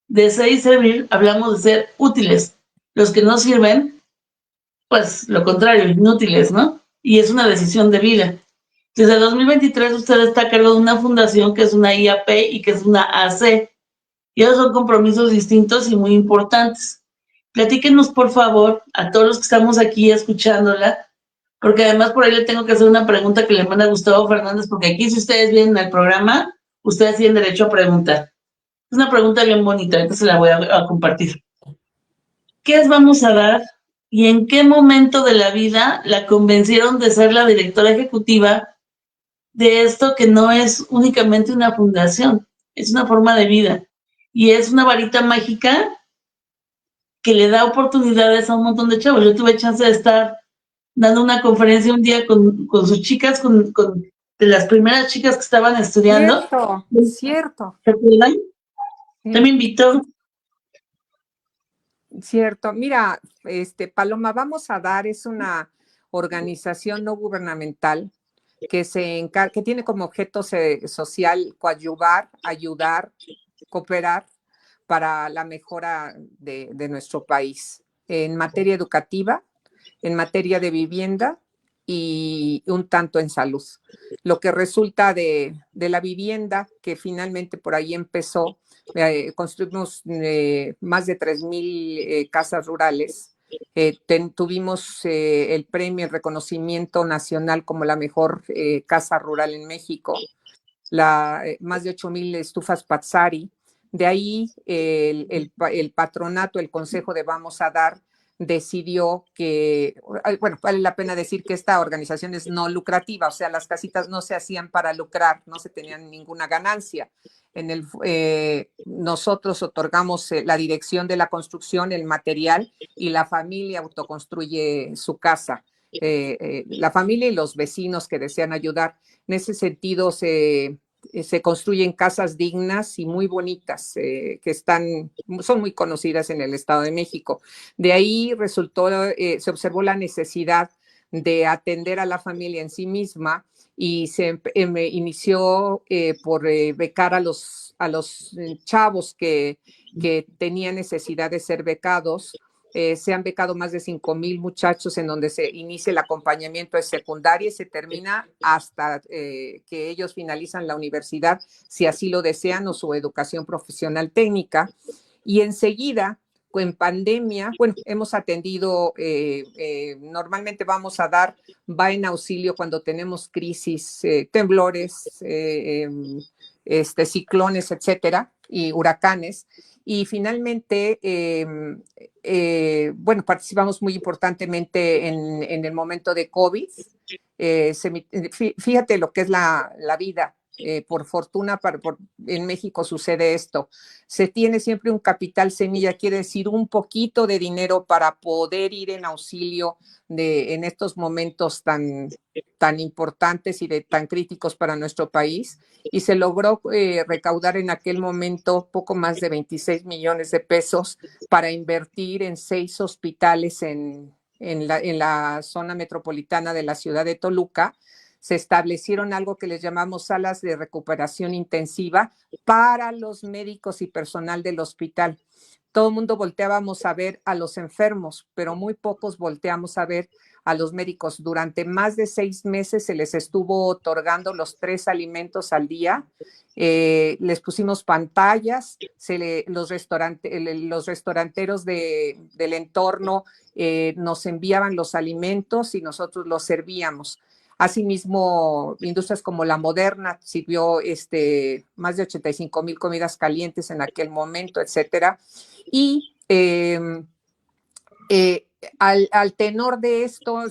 de ser y servir, hablamos de ser útiles. Los que no sirven, pues lo contrario, inútiles, ¿no? Y es una decisión de vida. Desde 2023 usted está a cargo de una fundación que es una IAP y que es una AC. Y esos son compromisos distintos y muy importantes. Platíquenos, por favor, a todos los que estamos aquí escuchándola, porque además por ahí le tengo que hacer una pregunta que le manda Gustavo Fernández, porque aquí si ustedes vienen al programa, ustedes tienen derecho a preguntar. Es una pregunta bien bonita, ahorita se la voy a compartir. ¿Qué les vamos a dar y en qué momento de la vida la convencieron de ser la directora ejecutiva de esto que no es únicamente una fundación, es una forma de vida y es una varita mágica que le da oportunidades a un montón de chavos? Yo tuve chance de estar dando una conferencia un día con sus chicas, con de las primeras chicas que estaban estudiando. Cierto, cierto. ¿Se acuerdan? Usted me Sí. invitó. Cierto. Mira, Paloma, vamos a dar, es una organización no gubernamental que tiene como objeto social coadyuvar, ayudar, cooperar para la mejora de nuestro país en materia educativa, en materia de vivienda y un tanto en salud. Lo que resulta de la vivienda, que finalmente por ahí empezó, construimos más de 3,000 casas rurales. Tuvimos el premio, el reconocimiento nacional como la mejor casa rural en México, más de 8,000 estufas Pazzari. De ahí el patronato, el consejo de Vamos a Dar, decidió que, bueno, vale la pena decir que esta organización es no lucrativa, o sea, las casitas no se hacían para lucrar, no se tenían ninguna ganancia. Nosotros otorgamos la dirección de la construcción, el material, y la familia autoconstruye su casa. La familia y los vecinos que desean ayudar. En ese sentido, se construyen casas dignas y muy bonitas son muy conocidas en el Estado de México. De ahí se observó la necesidad de atender a la familia en sí misma y se inició por becar a los chavos que tenían necesidad de ser becados. Se han becado más de 5,000 muchachos en donde se inicia el acompañamiento de secundaria y se termina hasta que ellos finalizan la universidad, si así lo desean, o su educación profesional técnica. Y enseguida, en pandemia, bueno, hemos atendido, normalmente Vamos a Dar, va en auxilio cuando tenemos crisis, temblores, ciclones, etcétera, y huracanes. Y finalmente, bueno, participamos muy importantemente en el momento de COVID. Fíjate lo que es la vida. Por fortuna, en México sucede esto. Se tiene siempre un capital semilla, quiere decir un poquito de dinero para poder ir en auxilio en estos momentos tan importantes y tan críticos para nuestro país. Y se logró recaudar en aquel momento poco más de 26 millones de pesos para invertir en 6 hospitales en la zona metropolitana de la ciudad de Toluca. Se establecieron algo que les llamamos salas de recuperación intensiva para los médicos y personal del hospital. todo el mundo volteábamos a ver a los enfermos, pero muy pocos volteamos a ver a los médicos. Durante más de 6 meses se les estuvo otorgando los 3 alimentos al día. Les pusimos pantallas, los restauranteros del entorno nos enviaban los alimentos y nosotros los servíamos. Asimismo, industrias como la Moderna sirvió más de 85,000 comidas calientes en aquel momento, etcétera. Y al tenor de esto,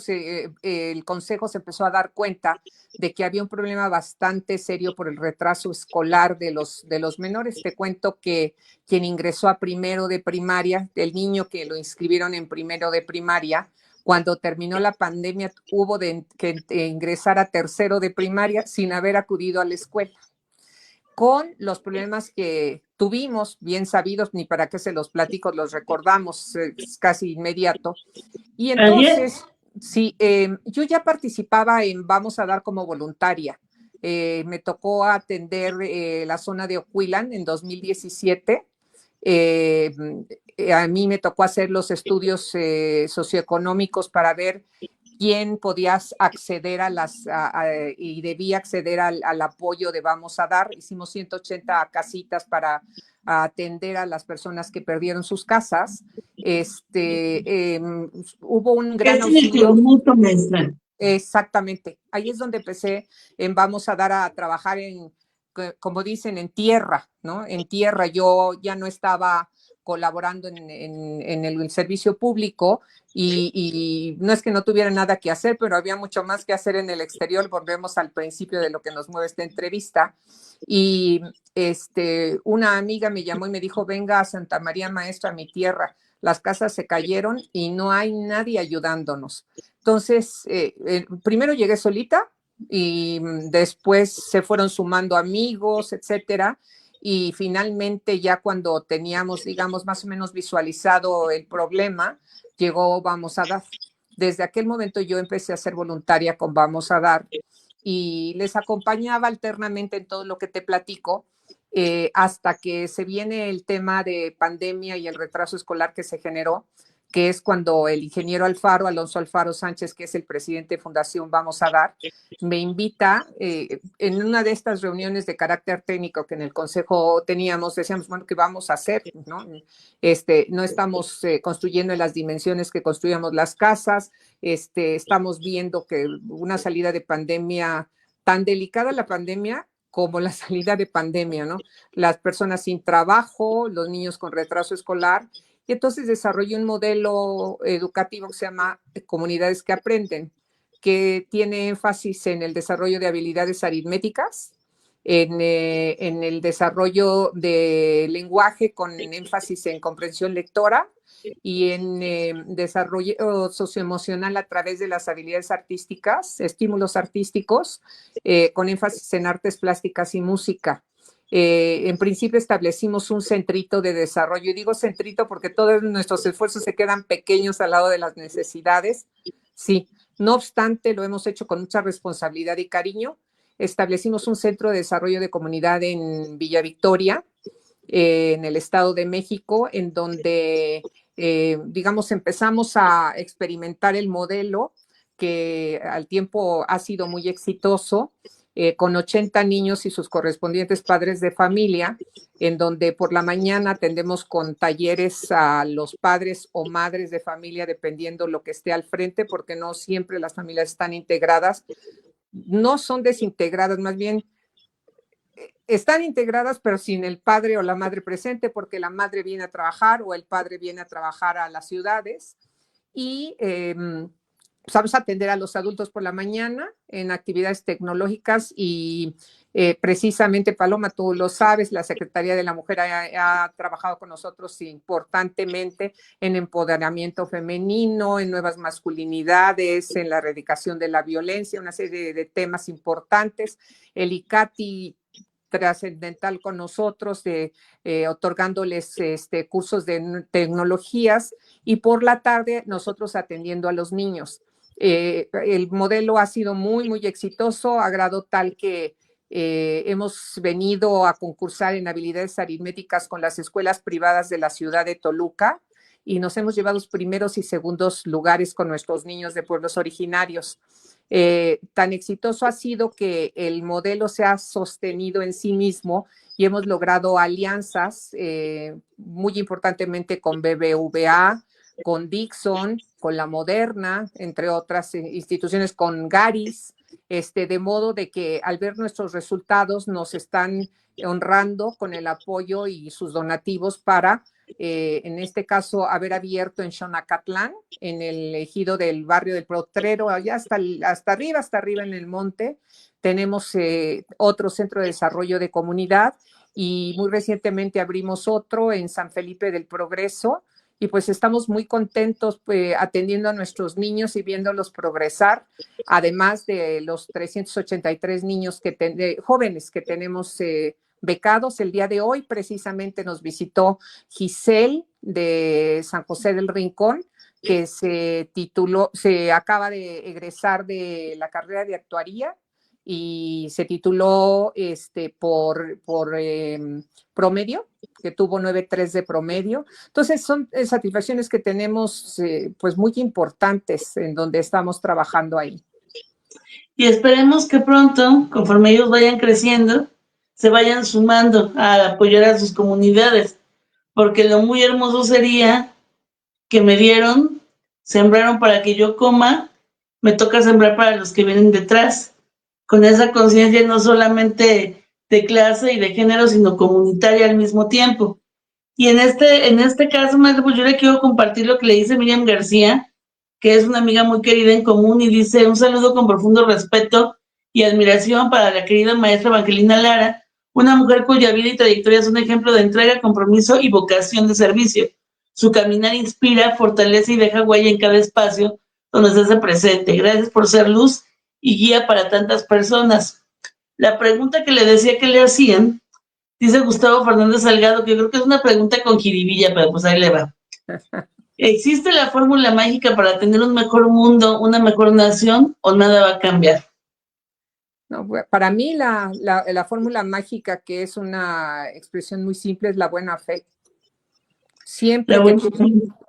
el Consejo se empezó a dar cuenta de que había un problema bastante serio por el retraso escolar de los menores. Te cuento que quien ingresó a primero de primaria, el niño que lo inscribieron en primero de primaria, cuando terminó la pandemia hubo que ingresar a tercero de primaria sin haber acudido a la escuela, con los problemas que tuvimos, bien sabidos, ni para qué se los platico, los recordamos, es casi inmediato. Y entonces, sí, yo ya participaba en Vamos a Dar como voluntaria. Me tocó atender la zona de Ocuilan en 2017. A mí me tocó hacer los estudios socioeconómicos para ver quién podía acceder y debía acceder al apoyo de Vamos a Dar. Hicimos 180 casitas para atender a las personas que perdieron sus casas. Hubo un gran auxilio. Exactamente. Ahí es donde empecé en Vamos a Dar a trabajar como dicen, en tierra, ¿no? En tierra. Yo ya no estaba colaborando en el servicio público y no es que no tuviera nada que hacer, pero había mucho más que hacer en el exterior. Volvemos al principio de lo que nos mueve esta entrevista. Y una amiga me llamó y me dijo, venga a Santa María Maestra, a mi tierra. Las casas se cayeron y no hay nadie ayudándonos. Entonces, primero llegué solita y después se fueron sumando amigos, etcétera. Y finalmente ya cuando teníamos, digamos, más o menos visualizado el problema, llegó Vamos a Dar. Desde aquel momento yo empecé a ser voluntaria con Vamos a Dar y les acompañaba alternamente en todo lo que te platico, hasta que se viene el tema de pandemia y el retraso escolar que se generó, que es cuando el ingeniero Alonso Alfaro Sánchez, que es el presidente de Fundación Vamos a Dar, me invita en una de estas reuniones de carácter técnico que en el Consejo teníamos, decíamos, bueno, ¿qué vamos a hacer? No, no estamos construyendo en las dimensiones que construíamos las casas, estamos viendo que una salida de pandemia, tan delicada la pandemia como la salida de pandemia, ¿no? Las personas sin trabajo, los niños con retraso escolar. Y entonces desarrollé un modelo educativo que se llama Comunidades que Aprenden, que tiene énfasis en el desarrollo de habilidades aritméticas, en el desarrollo de lenguaje con énfasis en comprensión lectora y en desarrollo socioemocional a través de las habilidades artísticas, estímulos artísticos, con énfasis en artes plásticas y música. En principio establecimos un centrito de desarrollo, y digo centrito porque todos nuestros esfuerzos se quedan pequeños al lado de las necesidades. Sí, no obstante, lo hemos hecho con mucha responsabilidad y cariño. Establecimos un centro de desarrollo de comunidad en Villa Victoria, en el Estado de México, en donde, digamos, empezamos a experimentar el modelo que al tiempo ha sido muy exitoso. Con 80 niños y sus correspondientes padres de familia, en donde por la mañana atendemos con talleres a los padres o madres de familia, dependiendo lo que esté al frente, porque no siempre las familias están integradas, no son desintegradas, más bien están integradas, pero sin el padre o la madre presente, porque la madre viene a trabajar o el padre viene a trabajar a las ciudades. Y vamos a atender a los adultos por la mañana en actividades tecnológicas y precisamente, Paloma, tú lo sabes, la Secretaría de la Mujer ha trabajado con nosotros importantemente en empoderamiento femenino, en nuevas masculinidades, en la erradicación de la violencia, una serie de temas importantes. El ICATI trascendental con nosotros, otorgándoles cursos de tecnologías, y por la tarde nosotros atendiendo a los niños. El modelo ha sido muy, muy exitoso, a grado tal que Hemos venido a concursar en habilidades aritméticas con las escuelas privadas de la ciudad de Toluca y nos hemos llevado los primeros y segundos lugares con nuestros niños de pueblos originarios. Tan exitoso ha sido que el modelo se ha sostenido en sí mismo y hemos logrado alianzas muy importantemente con BBVA, con Dixon, con La Moderna, entre otras instituciones, con Garis, de modo de que al ver nuestros resultados nos están honrando con el apoyo y sus donativos para, en este caso, haber abierto en Xonacatlán, en el ejido del barrio del Potrero, allá hasta arriba en el monte, tenemos otro centro de desarrollo de comunidad y muy recientemente abrimos otro en San Felipe del Progreso, y pues estamos muy contentos atendiendo a nuestros niños y viéndolos progresar, además de los 383 niños jóvenes que tenemos becados. El día de hoy precisamente nos visitó Giselle de San José del Rincón, que se acaba de egresar de la carrera de actuaría y se tituló por promedio, que tuvo 9.3 de promedio. Entonces son satisfacciones que tenemos pues muy importantes en donde estamos trabajando ahí. Y esperemos que pronto, conforme ellos vayan creciendo, se vayan sumando a apoyar a sus comunidades, porque lo muy hermoso sería que me dieron, sembraron para que yo coma, me toca sembrar para los que vienen detrás, con esa conciencia no solamente de clase y de género, sino comunitaria al mismo tiempo. Y en este caso, pues yo le quiero compartir lo que le dice Miriam García, que es una amiga muy querida en común, y dice: un saludo con profundo respeto y admiración para la querida maestra Evangelina Lara, una mujer cuya vida y trayectoria es un ejemplo de entrega, compromiso y vocación de servicio. Su caminar inspira, fortalece y deja huella en cada espacio donde se hace presente. Gracias por ser luz y guía para tantas personas. La pregunta que le decía que le hacían, dice Gustavo Fernández Salgado, que yo creo que es una pregunta con jiribilla, pero pues ahí le va. ¿Existe la fórmula mágica para tener un mejor mundo, una mejor nación, o nada va a cambiar? No, para mí la fórmula mágica, que es una expresión muy simple, es la buena fe. Siempre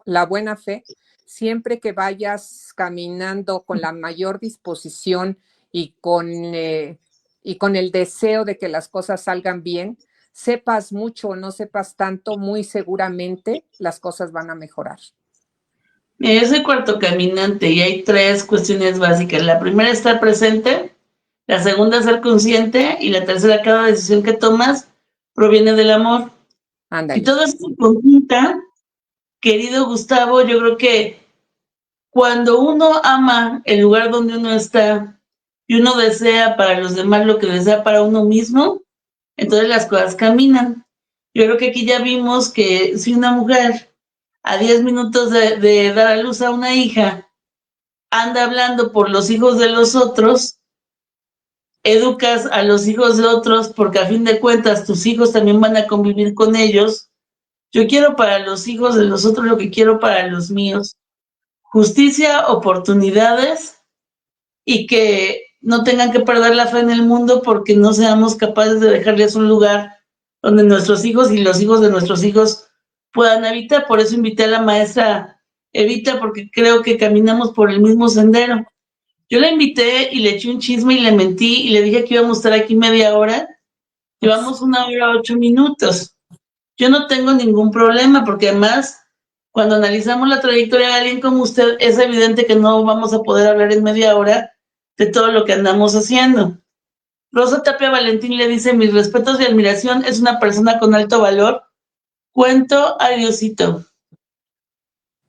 la buena fe, siempre que vayas caminando con la mayor disposición y con el deseo de que las cosas salgan bien, sepas mucho o no sepas tanto, muy seguramente las cosas van a mejorar. Yo soy cuarto caminante y hay 3 cuestiones básicas. La primera, estar presente. La segunda, ser consciente. Y la tercera, cada decisión que tomas proviene del amor. Ándale. Y todo esto conjunta, querido Gustavo, yo creo que cuando uno ama el lugar donde uno está y uno desea para los demás lo que desea para uno mismo, entonces las cosas caminan. Yo creo que aquí ya vimos que si una mujer a 10 minutos de dar a luz a una hija anda hablando por los hijos de los otros, educas a los hijos de otros porque a fin de cuentas tus hijos también van a convivir con ellos. Yo quiero para los hijos de los otros lo que quiero para los míos. Justicia, oportunidades, y que no tengan que perder la fe en el mundo porque no seamos capaces de dejarles un lugar donde nuestros hijos y los hijos de nuestros hijos puedan habitar. Por eso invité a la maestra Evita, porque creo que caminamos por el mismo sendero. Yo la invité y le eché un chisme y le mentí y le dije que íbamos a estar aquí media hora. Llevamos 1 hora 8 minutos. Yo no tengo ningún problema, porque además, cuando analizamos la trayectoria de alguien como usted, es evidente que no vamos a poder hablar en media hora de todo lo que andamos haciendo. Rosa Tapia Valentín le dice: mis respetos y admiración, es una persona con alto valor. Cuento a Diosito.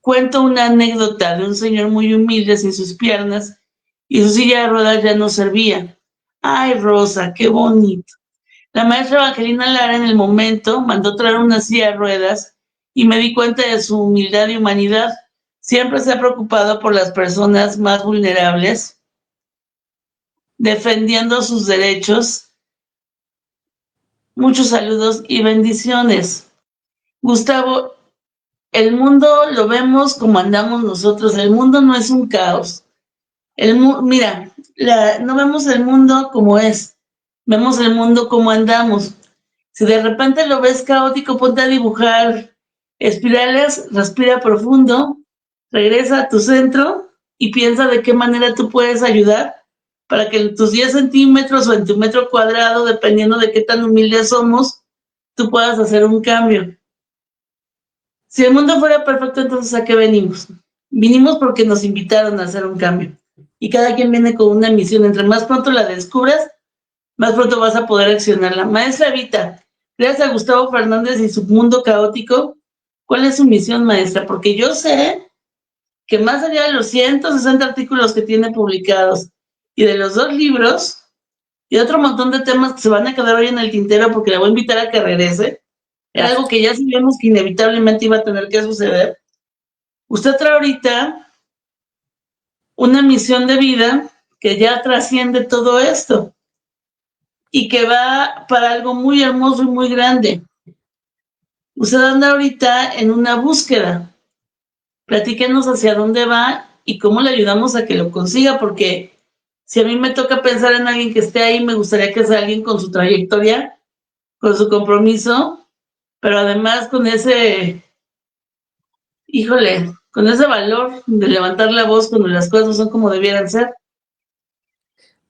Cuento una anécdota de un señor muy humilde, sin sus piernas, y su silla de ruedas ya no servía. Ay, Rosa, qué bonito. La maestra Evangelina Lara en el momento mandó traer una silla de ruedas y me di cuenta de su humildad y humanidad. Siempre se ha preocupado por las personas más vulnerables, defendiendo sus derechos. Muchos saludos y bendiciones. Gustavo, el mundo lo vemos como andamos nosotros. El mundo no es un caos. Mira, no vemos el mundo como es. vemos el mundo como andamos. Si de repente lo ves caótico, ponte a dibujar espirales, respira profundo, regresa a tu centro y piensa de qué manera tú puedes ayudar para que en tus 10 centímetros o en tu metro cuadrado, dependiendo de qué tan humildes somos, tú puedas hacer un cambio. Si el mundo fuera perfecto, entonces ¿a qué venimos? Vinimos porque nos invitaron a hacer un cambio. Y cada quien viene con una misión. Entre más pronto la descubras, más pronto vas a poder accionarla. Maestra Vita, gracias a Gustavo Fernández y su mundo caótico, ¿cuál es su misión, maestra? Porque yo sé que más allá de los 160 artículos que tiene publicados y de los 2 libros y otro montón de temas que se van a quedar hoy en el tintero porque la voy a invitar a que regrese, era algo que ya sabíamos que inevitablemente iba a tener que suceder. Usted trae ahorita una misión de vida que ya trasciende todo esto y que va para algo muy hermoso y muy grande. Usted anda ahorita en una búsqueda. Platíquenos hacia dónde va y cómo le ayudamos a que lo consiga, porque si a mí me toca pensar en alguien que esté ahí, me gustaría que sea alguien con su trayectoria, con su compromiso, pero además con ese, híjole, con ese valor de levantar la voz cuando las cosas no son como debieran ser.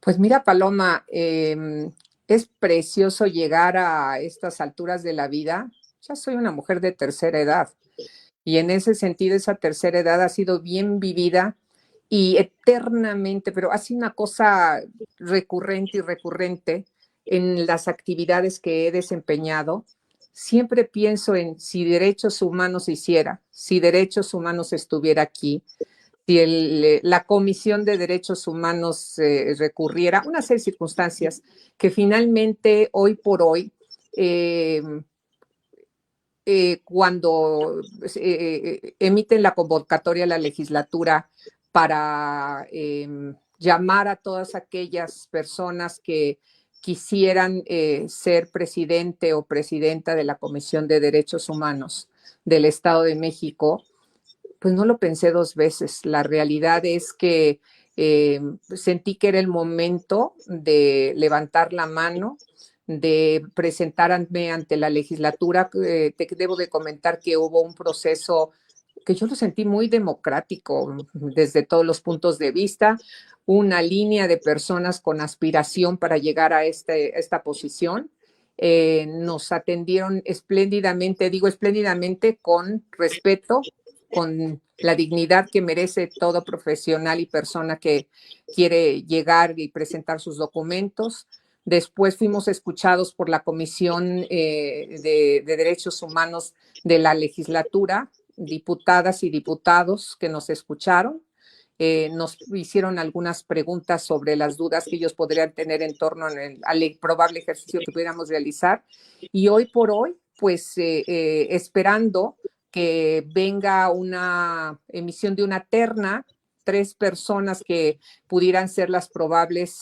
Pues mira, Paloma, es precioso llegar a estas alturas de la vida. Ya soy una mujer de tercera edad y en ese sentido esa tercera edad ha sido bien vivida y eternamente, pero ha sido una cosa recurrente y recurrente en las actividades que he desempeñado. Siempre pienso en si derechos humanos se hiciera, si derechos humanos estuviera aquí, si la Comisión de Derechos Humanos recurriera, una serie de circunstancias que finalmente hoy por hoy, cuando emiten la convocatoria a la legislatura para llamar a todas aquellas personas que quisieran ser presidente o presidenta de la Comisión de Derechos Humanos del Estado de México, pues no lo pensé 2 veces. La realidad es que sentí que era el momento de levantar la mano, de presentarme ante la legislatura. Te debo de comentar que hubo un proceso que yo lo sentí muy democrático desde todos los puntos de vista, una línea de personas con aspiración para llegar a esta posición. Nos atendieron espléndidamente, digo espléndidamente, con respeto, con la dignidad que merece todo profesional y persona que quiere llegar y presentar sus documentos. Después fuimos escuchados por la Comisión de Derechos Humanos de la legislatura, diputadas y diputados que nos escucharon. Nos hicieron algunas preguntas sobre las dudas que ellos podrían tener en torno al probable ejercicio que pudiéramos realizar. Y hoy por hoy, pues esperando que venga una emisión de una terna, 3 personas que pudieran ser las probables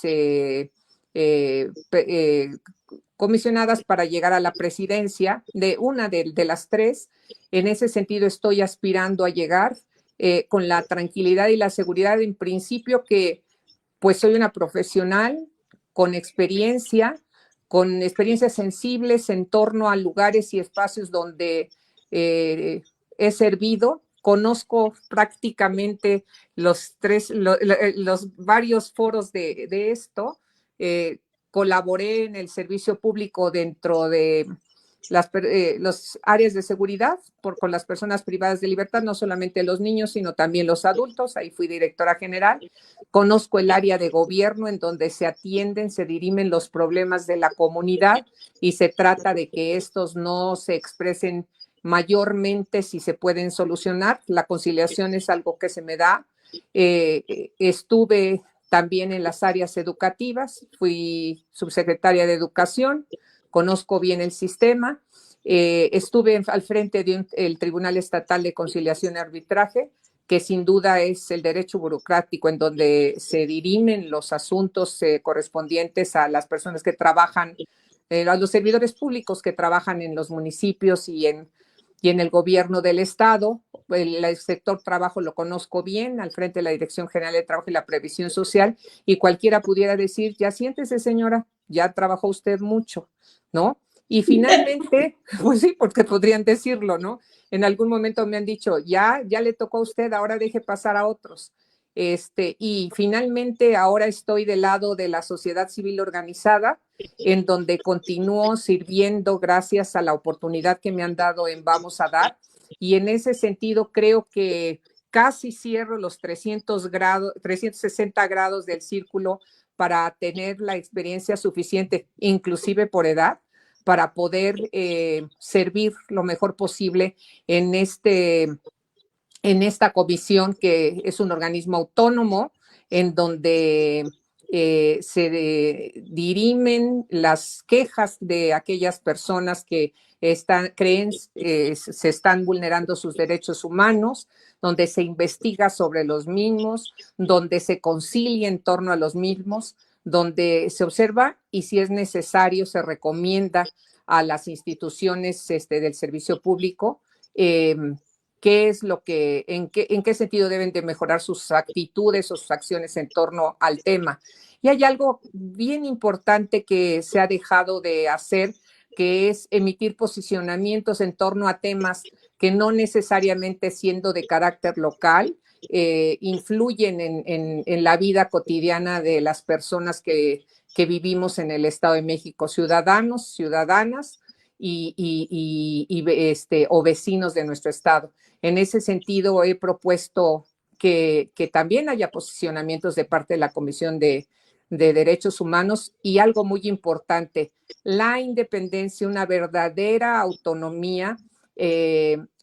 comisionadas para llegar a la presidencia de una de las 3. En ese sentido estoy aspirando a llegar con la tranquilidad y la seguridad en principio que pues soy una profesional con experiencias sensibles en torno a lugares y espacios donde he servido. Conozco prácticamente los varios foros de esto. Colaboré en el servicio público dentro de las áreas de seguridad con las personas privadas de libertad, no solamente los niños, sino también los adultos. Ahí fui directora general. Conozco el área de gobierno en donde se atienden, se dirimen los problemas de la comunidad y se trata de que estos no se expresen mayormente si se pueden solucionar. La conciliación es algo que se me da. Estuve también en las áreas educativas, fui subsecretaria de Educación, conozco bien el sistema. Estuve al frente del Tribunal Estatal de Conciliación y Arbitraje, que sin duda es el derecho burocrático en donde se dirimen los asuntos correspondientes a las personas que trabajan, a los servidores públicos que trabajan en los municipios y en el gobierno del Estado. El sector trabajo lo conozco bien, al frente de la Dirección General de Trabajo y la Previsión Social, y cualquiera pudiera decir, ya siéntese, señora, ya trabajó usted mucho, ¿no? Y finalmente, pues sí, porque podrían decirlo, ¿no? En algún momento me han dicho, ya le tocó a usted, ahora deje pasar a otros. Y finalmente ahora estoy del lado de la sociedad civil organizada, en donde continúo sirviendo gracias a la oportunidad que me han dado en Vamos a Dar. Y en ese sentido creo que casi cierro los 360 grados del círculo para tener la experiencia suficiente, inclusive por edad, para poder servir lo mejor posible en esta comisión, que es un organismo autónomo en donde se dirimen las quejas de aquellas personas que creen se están vulnerando sus derechos humanos, donde se investiga sobre los mismos, donde se concilia en torno a los mismos, donde se observa y si es necesario se recomienda a las instituciones del servicio público qué es lo que, en qué sentido deben de mejorar sus actitudes o sus acciones en torno al tema. Y hay algo bien importante que se ha dejado de hacer, que es emitir posicionamientos en torno a temas que no necesariamente siendo de carácter local, influyen en la vida cotidiana de las personas que vivimos en el Estado de México, ciudadanos, ciudadanas o vecinos de nuestro estado. En ese sentido, he propuesto que también haya posicionamientos de parte de la Comisión de Derechos Humanos y algo muy importante, la independencia, una verdadera autonomía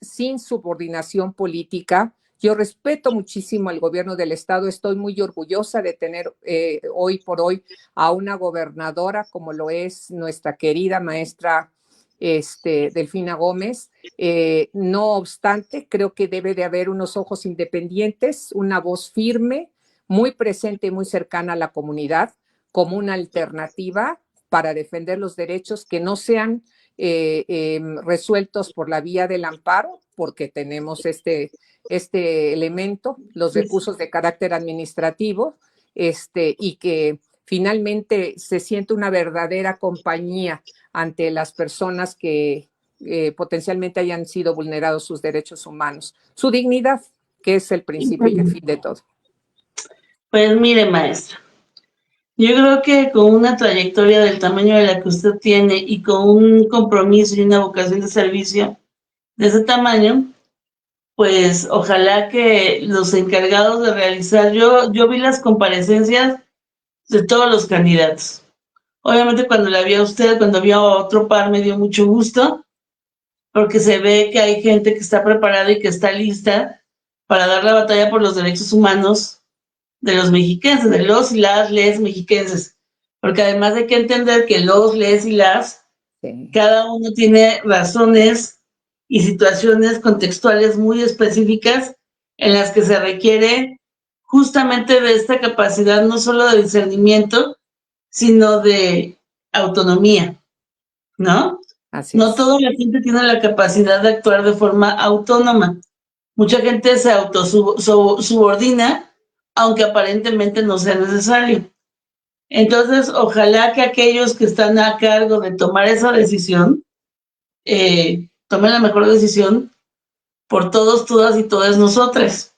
sin subordinación política. Yo respeto muchísimo al gobierno del estado, estoy muy orgullosa de tener hoy por hoy a una gobernadora como lo es nuestra querida maestra Delfina Gómez. No obstante, creo que debe de haber unos ojos independientes, una voz firme, muy presente y muy cercana a la comunidad, como una alternativa para defender los derechos que no sean resueltos por la vía del amparo, porque tenemos este elemento, los recursos de carácter administrativo, y que finalmente se siente una verdadera compañía ante las personas que potencialmente hayan sido vulnerados sus derechos humanos, su dignidad, que es el principio y el fin de todo. Pues mire, maestra, yo creo que con una trayectoria del tamaño de la que usted tiene y con un compromiso y una vocación de servicio de ese tamaño, pues ojalá que los encargados de realizar, yo vi las comparecencias de todos los candidatos. Obviamente cuando la vi a usted, cuando vi a otro par, me dio mucho gusto, porque se ve que hay gente que está preparada y que está lista para dar la batalla por los derechos humanos de los mexiquenses, de los y las les mexiquenses. Porque además hay que entender que los, les y las, sí, cada uno tiene razones y situaciones contextuales muy específicas en las que se requiere justamente de esta capacidad no solo de discernimiento, sino de autonomía, ¿no? Así no es. toda la gente tiene la capacidad de actuar de forma autónoma. Mucha gente se autosubordina, aunque aparentemente no sea necesario. Entonces, ojalá que aquellos que están a cargo de tomar esa decisión, tomen la mejor decisión por todos, todas y todas nosotras.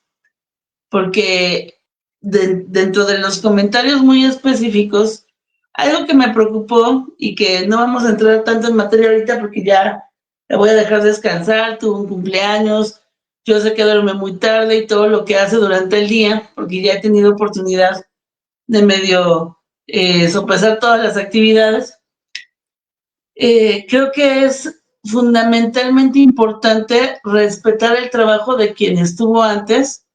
Porque dentro de los comentarios muy específicos, algo que me preocupó y que no vamos a entrar tanto en materia ahorita porque ya le voy a dejar descansar, tuvo un cumpleaños, yo sé que duerme muy tarde y todo lo que hace durante el día, porque ya he tenido oportunidad de medio sopesar todas las actividades. Creo que es fundamentalmente importante respetar el trabajo de quien estuvo antes,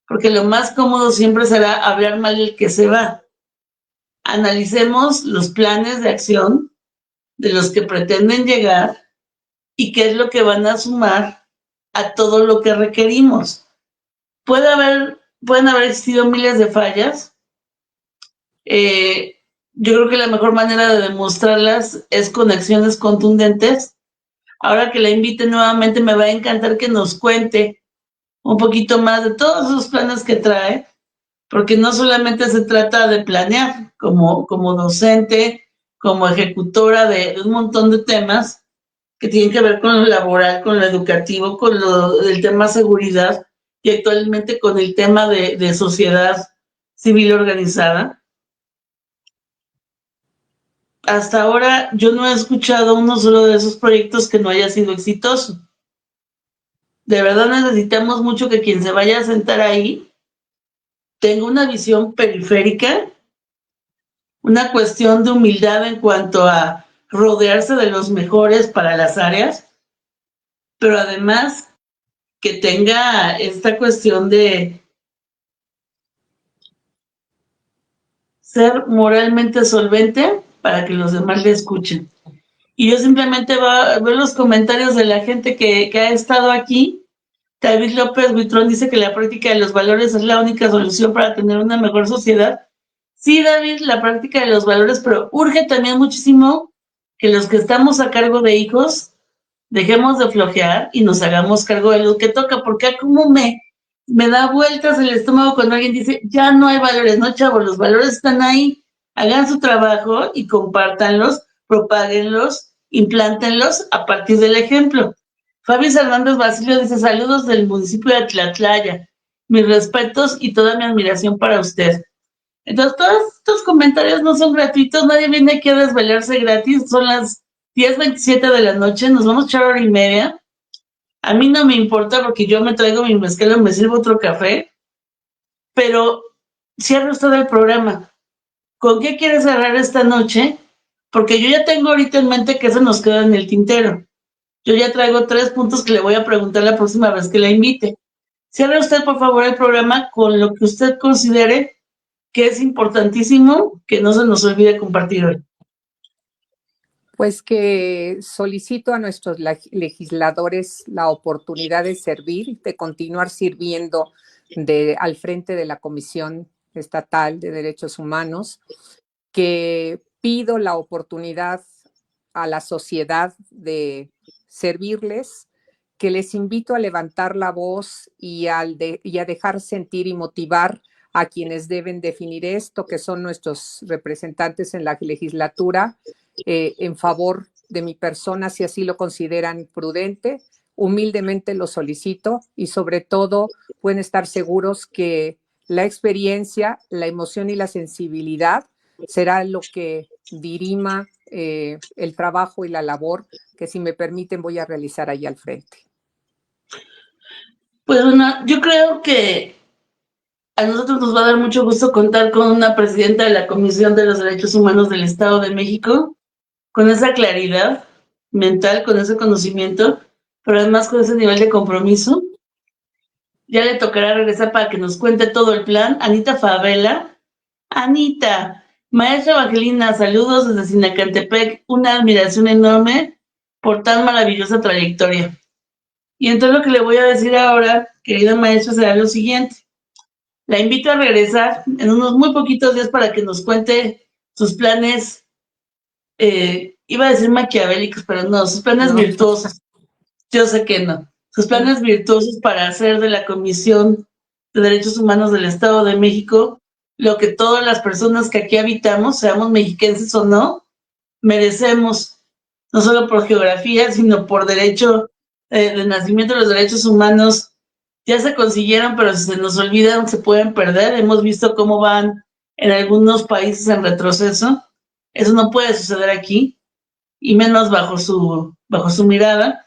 porque lo más cómodo siempre será hablar mal el que se va. Analicemos los planes de acción de los que pretenden llegar y qué es lo que van a sumar a todo lo que requerimos. Pueden haber existido miles de fallas. Yo creo que la mejor manera de demostrarlas es con acciones contundentes. Ahora que la invite nuevamente, me va a encantar que nos cuente un poquito más de todos esos planes que trae, porque no solamente se trata de planear como docente, como ejecutora de un montón de temas que tienen que ver con lo laboral, con lo educativo, con el tema seguridad y actualmente con el tema de sociedad civil organizada. Hasta ahora yo no he escuchado uno solo de esos proyectos que no haya sido exitoso. De verdad necesitamos mucho que quien se vaya a sentar ahí tenga una visión periférica, una cuestión de humildad en cuanto a rodearse de los mejores para las áreas, pero además que tenga esta cuestión de ser moralmente solvente para que los demás le escuchen. Y yo simplemente veo los comentarios de la gente que ha estado aquí. David López Buitrón dice que la práctica de los valores es la única solución para tener una mejor sociedad. Sí, David, la práctica de los valores, pero urge también muchísimo que los que estamos a cargo de hijos dejemos de flojear y nos hagamos cargo de lo que toca, porque como me da vueltas el estómago cuando alguien dice, ya no hay valores, no, chavos, los valores están ahí, hagan su trabajo y compártanlos, propáguenlos, implántenlos a partir del ejemplo. Fabi Hernández Basilio dice, saludos del municipio de Tlatlaya, mis respetos y toda mi admiración para usted. Entonces, todos estos comentarios no son gratuitos, nadie viene aquí a desvelarse gratis, son las 10:27 de la noche, nos vamos a echar hora y media. A mí no me importa porque yo me traigo mi mezcal o me sirvo otro café, pero cierre usted el programa. ¿Con qué quiere cerrar esta noche? Porque yo ya tengo ahorita en mente que eso nos queda en el tintero. Yo ya traigo 3 puntos que le voy a preguntar la próxima vez que la invite. Cierre usted, por favor, el programa con lo que usted considere que es importantísimo que no se nos olvide compartir hoy. Pues que solicito a nuestros legisladores la oportunidad de servir, de continuar sirviendo al frente de la Comisión Estatal de Derechos Humanos, que pido la oportunidad a la sociedad de servirles, que les invito a levantar la voz y a dejar sentir y motivar a quienes deben definir esto, que son nuestros representantes en la legislatura, en favor de mi persona, si así lo consideran prudente. Humildemente lo solicito y sobre todo pueden estar seguros que la experiencia, la emoción y la sensibilidad será lo que dirima el trabajo y la labor que, si me permiten, voy a realizar ahí al frente. Pues bueno, yo creo que a nosotros nos va a dar mucho gusto contar con una presidenta de la Comisión de los Derechos Humanos del Estado de México, con esa claridad mental, con ese conocimiento, pero además con ese nivel de compromiso. Ya le tocará regresar para que nos cuente todo el plan. Anita Favela. Anita, maestra Evangelina, saludos desde Sinacantepec, una admiración enorme por tan maravillosa trayectoria. Y entonces lo que le voy a decir ahora, querida maestra, será lo siguiente. La invito a regresar en unos muy poquitos días para que nos cuente sus planes, iba a decir maquiavélicos, pero no, sus planes virtuosos. Yo sé que no. Sus planes virtuosos para hacer de la Comisión de Derechos Humanos del Estado de México lo que todas las personas que aquí habitamos, seamos mexiquenses o no, merecemos, no solo por geografía, sino por derecho de nacimiento. Los derechos humanos ya se consiguieron, pero si se nos olvidan, se pueden perder. Hemos visto cómo van en algunos países en retroceso. Eso no puede suceder aquí, y menos bajo su mirada.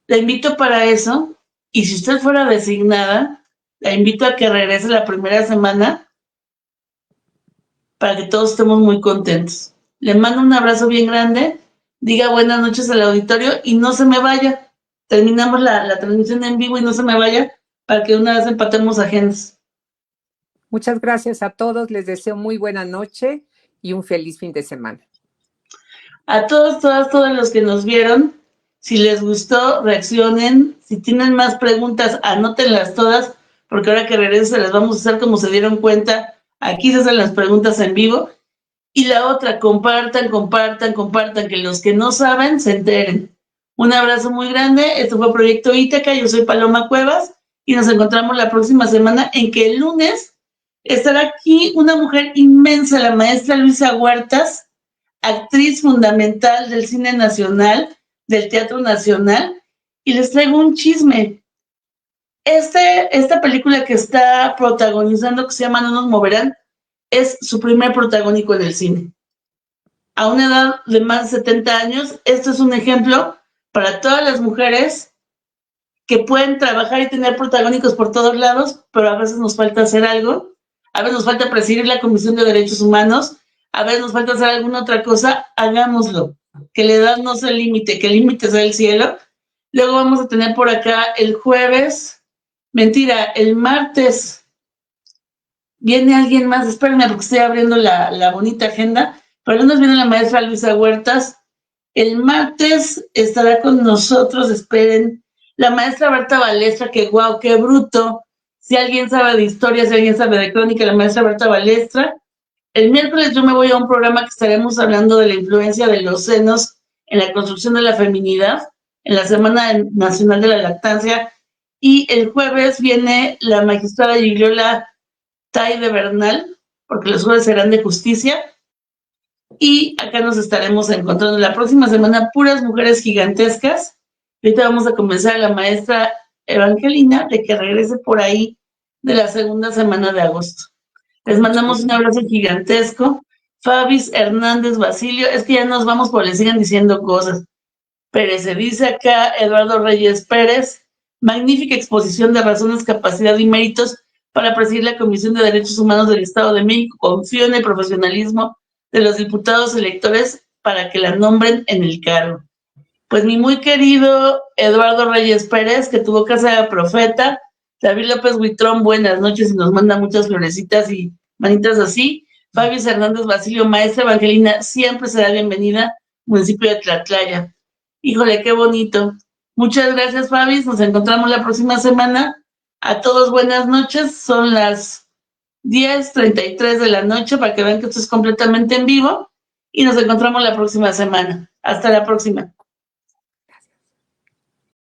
La invito para eso, y si usted fuera designada, la invito a que regrese la primera semana para que todos estemos muy contentos. Le mando un abrazo bien grande, diga buenas noches al auditorio y no se me vaya. Terminamos la transmisión en vivo y no se me vaya para que una vez empatemos agendas. Muchas gracias a todos, les deseo muy buena noche y un feliz fin de semana. A todos, todos los que nos vieron, si les gustó, reaccionen. Si tienen más preguntas, anótenlas todas, porque ahora que regrese las vamos a hacer como se dieron cuenta. Aquí se hacen las preguntas en vivo. Y la otra, compartan, que los que no saben se enteren. Un abrazo muy grande. Esto fue Proyecto Ítaca. Yo soy Paloma Cuevas y nos encontramos la próxima semana, en que el lunes estará aquí una mujer inmensa, la maestra Luisa Huertas, actriz fundamental del cine nacional, del teatro nacional, y les traigo un chisme. Esta película que está protagonizando, que se llama No nos moverán, es su primer protagónico en el cine. A una edad de más de 70 años, esto es un ejemplo para todas las mujeres que pueden trabajar y tener protagónicos por todos lados, pero a veces nos falta hacer algo, a veces nos falta presidir la Comisión de Derechos Humanos, a veces nos falta hacer alguna otra cosa, hagámoslo, que la edad no sea el límite, que el límite sea el cielo. Luego vamos a tener por acá el jueves, mentira, el martes, viene alguien más, espérenme porque estoy abriendo la bonita agenda, pero el lunes viene la maestra Luisa Huertas, el martes estará con nosotros, esperen, la maestra Berta Balestra, que guau, qué bruto. Si alguien sabe de historia, si alguien sabe de crónica, la maestra Berta Balestra. El miércoles yo me voy a un programa que estaremos hablando de la influencia de los senos en la construcción de la feminidad, en la Semana Nacional de la Lactancia. Y el jueves viene la magistrada Gigliola Tay de Bernal, porque los jueves serán de justicia. Y acá nos estaremos encontrando la próxima semana, puras mujeres gigantescas. Ahorita vamos a comenzar a la maestra Evangelina de que regrese por ahí de la segunda semana de agosto. Les mandamos un abrazo gigantesco. Fabis Hernández Basilio, es que ya nos vamos porque le siguen diciendo cosas. Pérez, se dice acá Eduardo Reyes Pérez, magnífica exposición de razones, capacidad y méritos para presidir la Comisión de Derechos Humanos del Estado de México. Confío en el profesionalismo de los diputados electores para que la nombren en el cargo. Pues mi muy querido Eduardo Reyes Pérez, que tuvo casa de profeta, David López Huitrón, buenas noches y nos manda muchas florecitas y manitas así. Fabio Hernández Basilio, maestra Evangelina, siempre será bienvenida, municipio de Tlatlaya. Híjole, qué bonito. Muchas gracias, Fabi. Nos encontramos la próxima semana. A todos buenas noches. Son las 10:33 de la noche para que vean que esto es completamente en vivo y nos encontramos la próxima semana. Hasta la próxima.